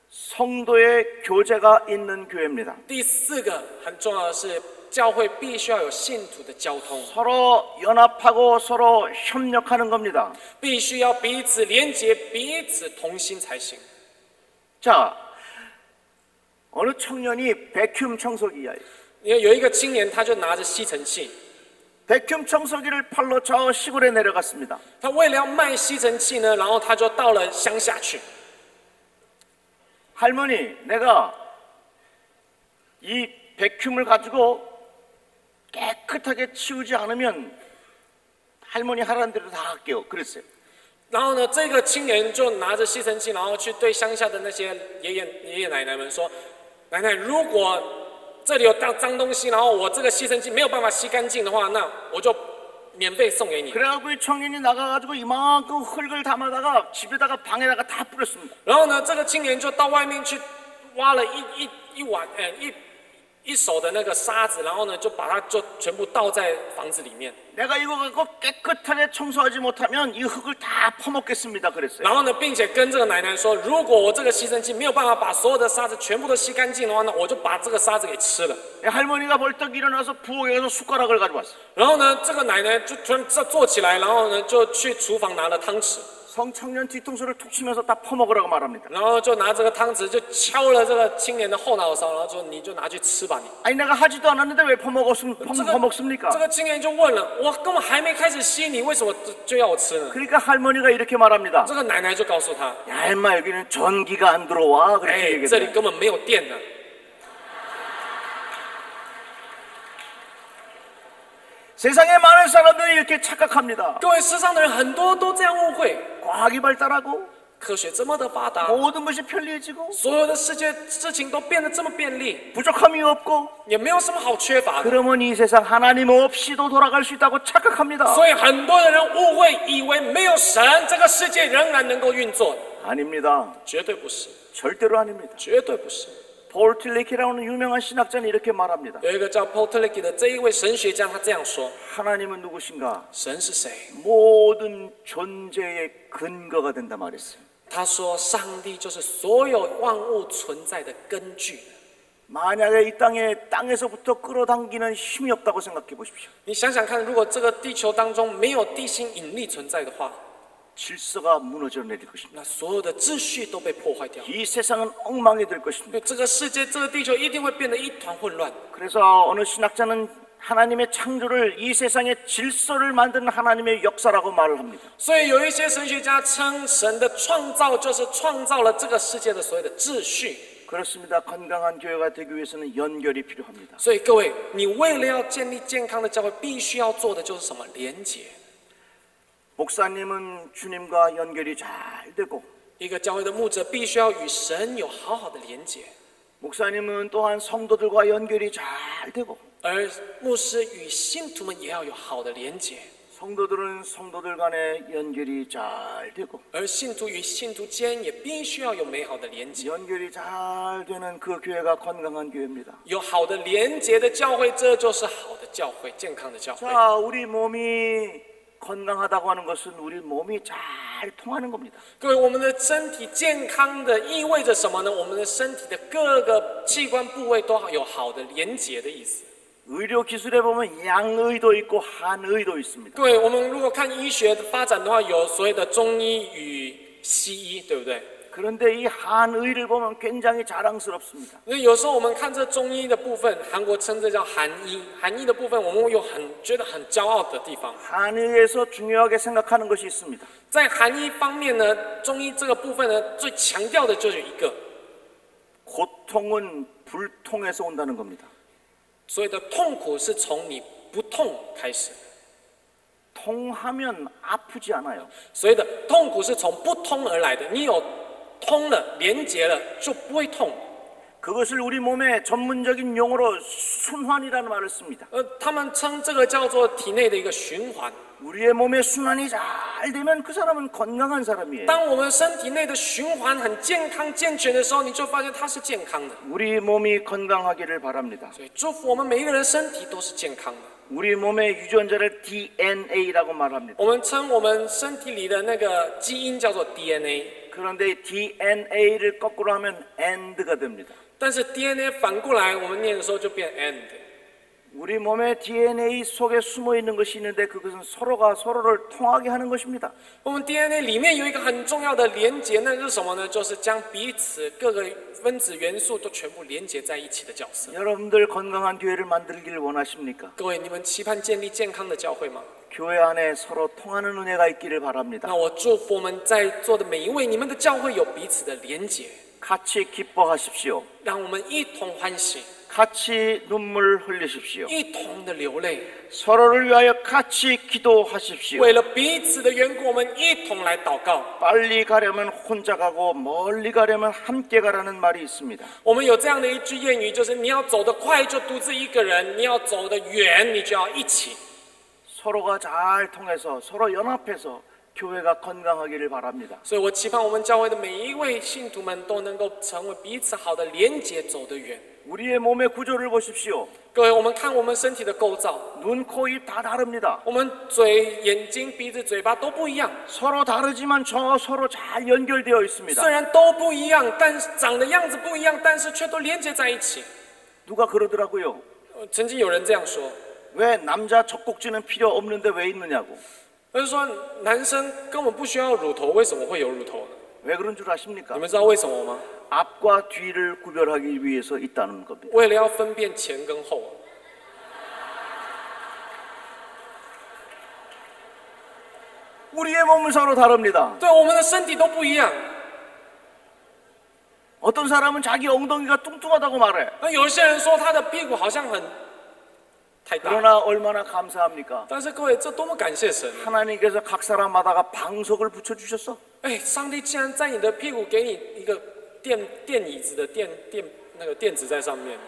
성도의 교제가 있는 교회입니다. 第四个很重要的是，教会必须要有信徒的交通， 서로 연합하고 서로 협력하는 겁니다. 必须要彼此连结、彼此同心才行。 자, 어느 청년이 백큐um 청소기야. 有一个青年，他就拿着吸尘器， 백큐um 청소기를 팔러 저 시골에 내려갔습니다. 他为了要卖吸尘器呢，然后他就到了乡下去。 할머니, 내가 이 백큐음을 가지고 깨끗하게 치우지 않으면 할머니 하라는 대로 다 할게요. 그랬어요. 然后呢，这个青年就拿着吸尘器，然后去对乡下的那些爷爷奶奶们说：“奶奶，如果这里有脏东西，然后我这个吸尘器没有办法吸干净的话，那我就免费送给你。” 그래갖고 이 청년이 나가가지고 이만큼 흙을 담아다가 집에다가 방에다가 다 뿌렸습니다. 然后呢，这个青年就到外面去挖了一手的那个沙子，然后呢，就把它就全部倒在房子里面。 내가 이거 갖고 깨끗하게 청소하지 못하면 이 흙을 다 퍼먹겠습니다. 그랬어요. 然后呢，并且跟这个奶奶说，如果我这个吸尘器没有办法把所有的沙子全部都吸干净的话，那我就把这个沙子给吃了。 할머니가 벌떡 일어나서 부엌에 가서 숟가락을 가져왔어요. 然后呢，这个奶奶就突然坐起来，然后呢，就去厨房拿了汤匙， 성청년 뒤통수를 툭 치면서 다 퍼먹으라고 말합니다. 然后就拿这个汤匙就敲了这个青年的后脑勺，然后说：“你就拿去吃吧，你。” 아니 내가 하지도 않았는데 왜 퍼먹습니까? 这个青年就问了：“我根本还没开始吸，你为什么就要我吃呢？” 그러니까 할머니가 이렇게 말합니다. 这个奶奶就告诉他 야 임마 여기는 전기가 안 들어와. ：“哎 그렇게 ，这里 얘기해요. 根本没有电呢。” 세상에 많은 사람들이 이렇게 착각합니다. 各位，世上的人很多都这样误会， 과학이 발달하고 科学这么的发达， 모든 것이 편리해지고 所有的事情都变得这么便利， 부족함이 없고 也没有什么好缺乏的。 그러면 이 세상 하나님 없이도 돌아갈 수 있다고 착각합니다. 所以很多的人误会，以为没有神，这个世界仍然能够运作。 아닙니다. 绝对不是， 절대로 아닙니다. 绝对不是。 폴 틸레키라는 유명한 신학자는 이렇게 말합니다. 有一个叫 Paul Tillich 的这一位神学家，他这样说： 하나님은 누구신가? 神是谁？ 모든 존재의 근거가 된다 말했어요. 他说，上帝就是所有万物存在的根据。 만약에 이 땅에서부터 끌어당기는 힘이 없다고 생각해 보십시오. 你想想看，如果这个地球当中没有地心引力存在的话， 질서가 무너져 내릴 것입니다. 那所有的秩序都被破坏掉。 이 세상은 엉망이 될 것입니다. 这个世界，这个地球一定会变得一团混乱。 그래서 어느 신학자는 하나님의 창조를 이 세상의 질서를 만드는 하나님의 역사라고 말을 합니다. 所以有一些神学家称神的创造就是创造了这个世界的所有的秩序。 그렇습니다. 건강한 교회가 되기 위해서는 연결이 필요합니다. 所以各位，你为了要建立健康的教会，必须要做的就是什么？连结。 목사님은 주님과 연결이 잘 되고 一个教会的牧者必须要与神有好好的连结。 목사님은 또한 성도들과 연결이 잘 되고 而牧师与信徒们也要有好的连结， 성도들은 성도들 간의 연결이 잘 되고 而信徒与信徒间也必须要有美好的连结。 연결이 잘 되는 그 교회가 건강한 교회입니다. 有好的连结的教会，这就是好的教会，健康的教会。 자, 우리 몸이 건강하다고 하는 것은 우리 몸이 잘 통하는 겁니다. 各位，我们的身体健康的意味着什么呢？我们的身体的各个器官部位都有好的连结的意思。 의료 기술에 보면 양의도 있고 한의도 있습니다. 各位，我们如果看医学的发展的话，有所谓的中医与西医，对不对？ 그런데 이 한의를 보면 굉장히 자랑스럽습니다. 那有时候我们看这中医的部分，韩国称这叫韩医，韩医的部分我们有觉得很骄傲的地方。 한의에서 중요하게 생각하는 것이 있습니다. 在韩医方面呢，中医这个部分呢，最强调的就是一个， 고통은 불통에서 온다는 겁니다. 所谓的痛苦是从你不痛开始， 통하면 아프지 않아요. 所谓的痛苦是从不通而来的。你有通了，连结了，就不会痛。 그것을 우리 몸의 전문적인 용어로 순환이라는 말을 씁니다. 他们称这个叫做体内的一个循环。 우리의 몸의 순환이 잘 되면 그 사람은 건강한 사람이에요. 当我们身体内的循环很健康健全的时候，你就发现它是健康的。 우리 몸이 건강하기를 바랍니다. 所以祝福我们每一个人身体都是健康的。 우리 몸의 유전자를 DNA라고 말합니다. 我们称我们身体里的那个基因叫做 DNA， 그런데 DNA를 거꾸로 하면 AND가 됩니다. 但是 DNA 反过来我们念的时候就变 and。 우리 몸의 DNA 속에 숨어 있는 것이 있는데 그것은 서로가 서로를 통하게 하는 것입니다. 我们 DNA 里面有一个很重要的连结，那是什么呢？就是将彼此各个分子元素都全部连结在一起的角色。 여러분들 건강한 교회를 만들기를 원하십니까? 各位，你们期盼建立健康的教会吗？ 교회 안에 서로 통하는 은혜가 있기를 바랍니다. 那我祝福我们在座的每一位，你们的教会有彼此的连结， 같이 기뻐하십시오. 让我们一同欢喜， 같이 눈물 흘리십시오. 一同的流泪， 서로를 위하여 같이 기도하십시오. 为了彼此的缘故，我们一同来祷告。 빨리 가려면 혼자 가고 멀리 가려면 함께 가라는 말이 있습니다. 我们有这样的一句谚语，就是你要走得快就独自一个人，你要走得远你就要一起。 서로가 잘 통해서 서로 연합해서 교회가 건강하기를 바랍니다. 所以我期盼我们教会的每一位信徒们都能够成为彼此好的连结，走得远。 우리의 몸의 구조를 보십시오. 各位，我们看我们身体的构造， 눈, 코, 입 다 다릅니다. 我们嘴、眼睛、鼻子、嘴巴都不一样， 서로 다르지만 서로 잘 연결되어 있습니다. 虽然都不一样，但是长的样子不一样，但是却都连接在一起。 누가 그러더라고요. 曾经有人这样说， 왜 남자 젖꼭지는 필요 없는데 왜 있느냐고. 他就说男生根本不需要乳头，为什么会有乳头呢？ 왜 그런 줄 아십니까? 你们知道为什么吗？ 앞과 뒤를 구별하기 위해서 있다는 겁니다. 为了要分辨前跟后。 우리의 몸은 서로 다릅니다. 对，我们的身体都不一样。 어떤 사람은 자기 엉덩이가 뚱뚱하다고 말해. 那有些人说他的屁股好像很太大， 그러나 얼마나 감사합니까? 但是各位，这多么感谢神！ 하나님께서 각 사람마다가 방석을 붙여주셨어. 哎，上帝竟然在你的屁股给你一个垫椅子的那个垫子在上面。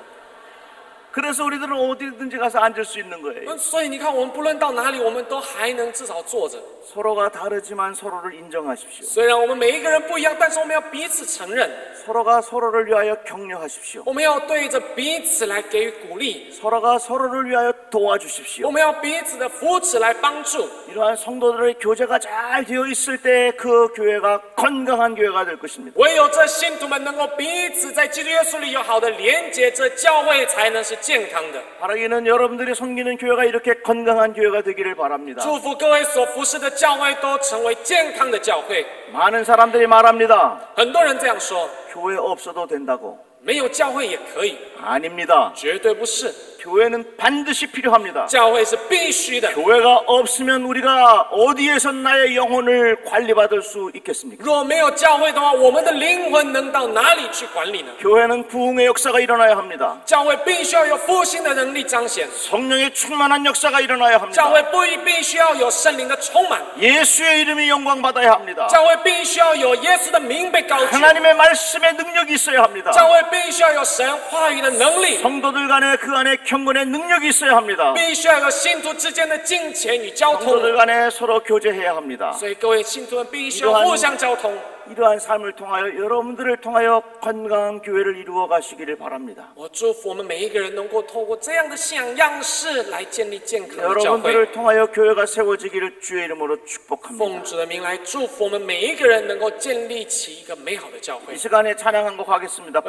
그래서 우리들은 어디든지 가서 앉을 수 있는 거예요. 所以你看，我们不论到哪里，我们都还能至少坐着。 서로가 다르지만 서로를 인정하십시오. 虽然我们每一个人不一样，但是我们要彼此承认， 서로가 서로를 위하여 격려하십시오. 我们要对着彼此来给予鼓励， 서로가 서로를 위하여 도와주십시오. 我们要彼此的扶持来帮助。 이러한 성도들의 교제가 잘 되어 있을 때 그 교회가 건강한 교회가 될 것입니다. 唯有这信徒们能够彼此在基督耶稣里有好的连结，这教会才能是健康的。 바라기는 여러분들이 섬기는 교회가 이렇게 건강한 교회가 되기를 바랍니다. 祝福各位所服侍的教会都成为健康的教会。 많은 사람들이 말합니다. 很多人这样说， 교회 없어도 된다고. 没有教会也可以， 아닙니다. 绝对不是。 교회는 반드시 필요합니다. 教会是必须的。 교회가 없으면 우리가 어디에서 나의 영혼을 관리받을 수 있겠습니까? 若没有教会的话，我们的灵魂能到哪里去管理呢？ 교회는 부흥의 역사가 일어나야 합니다. 教会必须要有复兴的能力彰显， 성령의 충만한 역사가 일어나야 教 합니다. 会必须要有圣灵的充满， 예수의 이름이 영광받아야 합니다. 教会必须要有耶稣的名被高举， 하나님의 말씀의 능력이 있어야 합니다. 教会必须要有神话语的能力， 성도들 간에 그 안에 경건의 능력이 있어야 합니다. 必须要有信徒之间的金钱与交通。 성도들 간에 서로 교제해야 합니다. 所以各位信徒们必须要互相交通。 이러한 삶을 통하여 여러분들을 통하여 건강한 교회를 이루어 가시기를 바랍니다. 我祝福我们每一个人能够透过这样的信仰样式来建立健康的教会。 여러분들을 통하여 교회가 세워지기를 주의 이름으로 奉 축복합니다. 主的名来祝福我们每一个人能够建立起一个美好的教会 이 。 시간에 찬양한 곡 하겠습니다.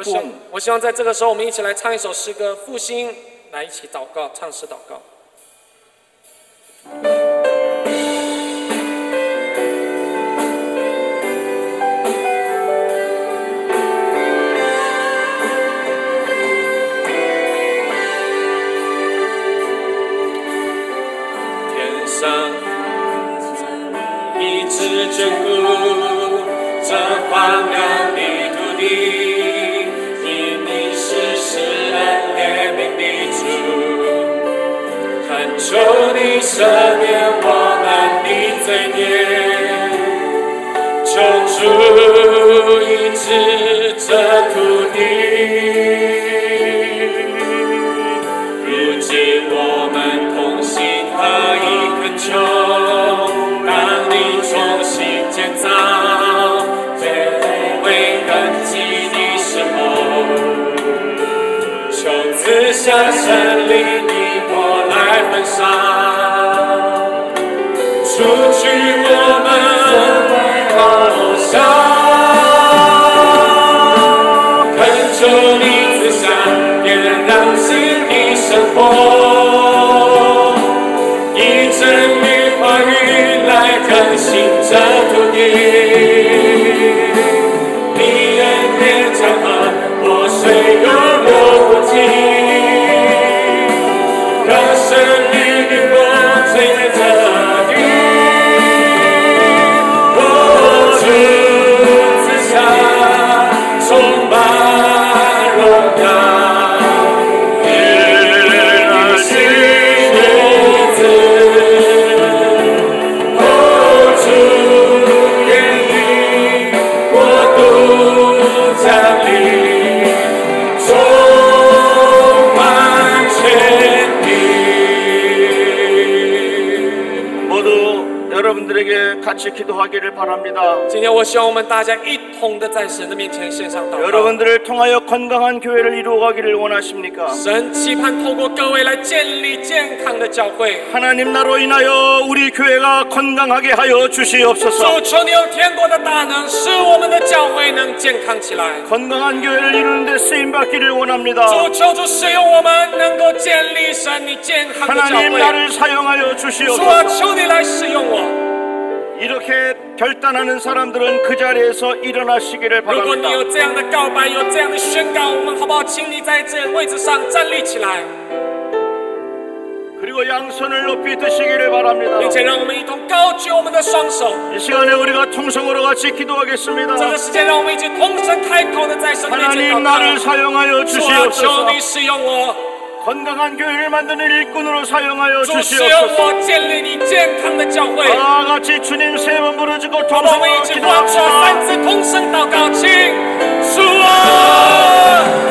我希望在这个时候，我们一起来唱一首诗歌《复兴》，来一起祷告，唱诗祷告。天上一直眷顾这荒凉的土地，因你是世人怜悯的主，恳求你赦免我们的罪孽，求主医治这土地。如今我们同心合意恳求，让你重新建造最不为根基的时候，求赐下神灵的火来焚烧，除去我们偶像，恳求你赐下点燃新的生活，以真理话语来更新这土地。你恩典江河活水永流不尽，让神灵的火吹在这地。我主赐下充满荣耀。 여러분들에게 같이 기도하기를 바랍니다. 今天我希望我们大家一同的在神的面前献上祷告。 여러분들을 통하여 건강한 교회를 이루어가기를 원하십니까? 神期盼透过各位来建立健康的教会。 하나님 나로 인하여 우리 교회가 건강하게 하여 주시옵소서. 主，求你用天国的大能，使我们的教会能健康起来。 건강한 교회를 이루는데 쓰임 받기를 원합니다. 主，求主使用我们，能够建立神你健康的教 하나님 会。 나를 사용하여 主啊， 주시옵소서. 求你来使用我。 이렇게 결단하는 사람들은 그 자리에서 일어나시기를 如果你 바랍니다. 有这样的告白，有这样的宣告，我们好不好？请你在这位置上站立起来， 그리고 양손을 높이 드시기를 바랍니다. 并且让我们一同高举我们的双手。 이 시간에 우리가 통성으로 같이 这 기도하겠습니다. 个时间，让我们一起同声开口的在神的面前 하나님 祷 나를 告。 사용하여 主啊，求 주시옵소서. 你使用我， 건강한 교회를 만드는 일꾼으로 사용하여 主使用 주시옵소서. 我，建立你健康的教会。 다 같이 주님 세 번 부르짖고 好吧，我们 통성으로 一起发出 기도합시다. 三次同声祷告，请主啊。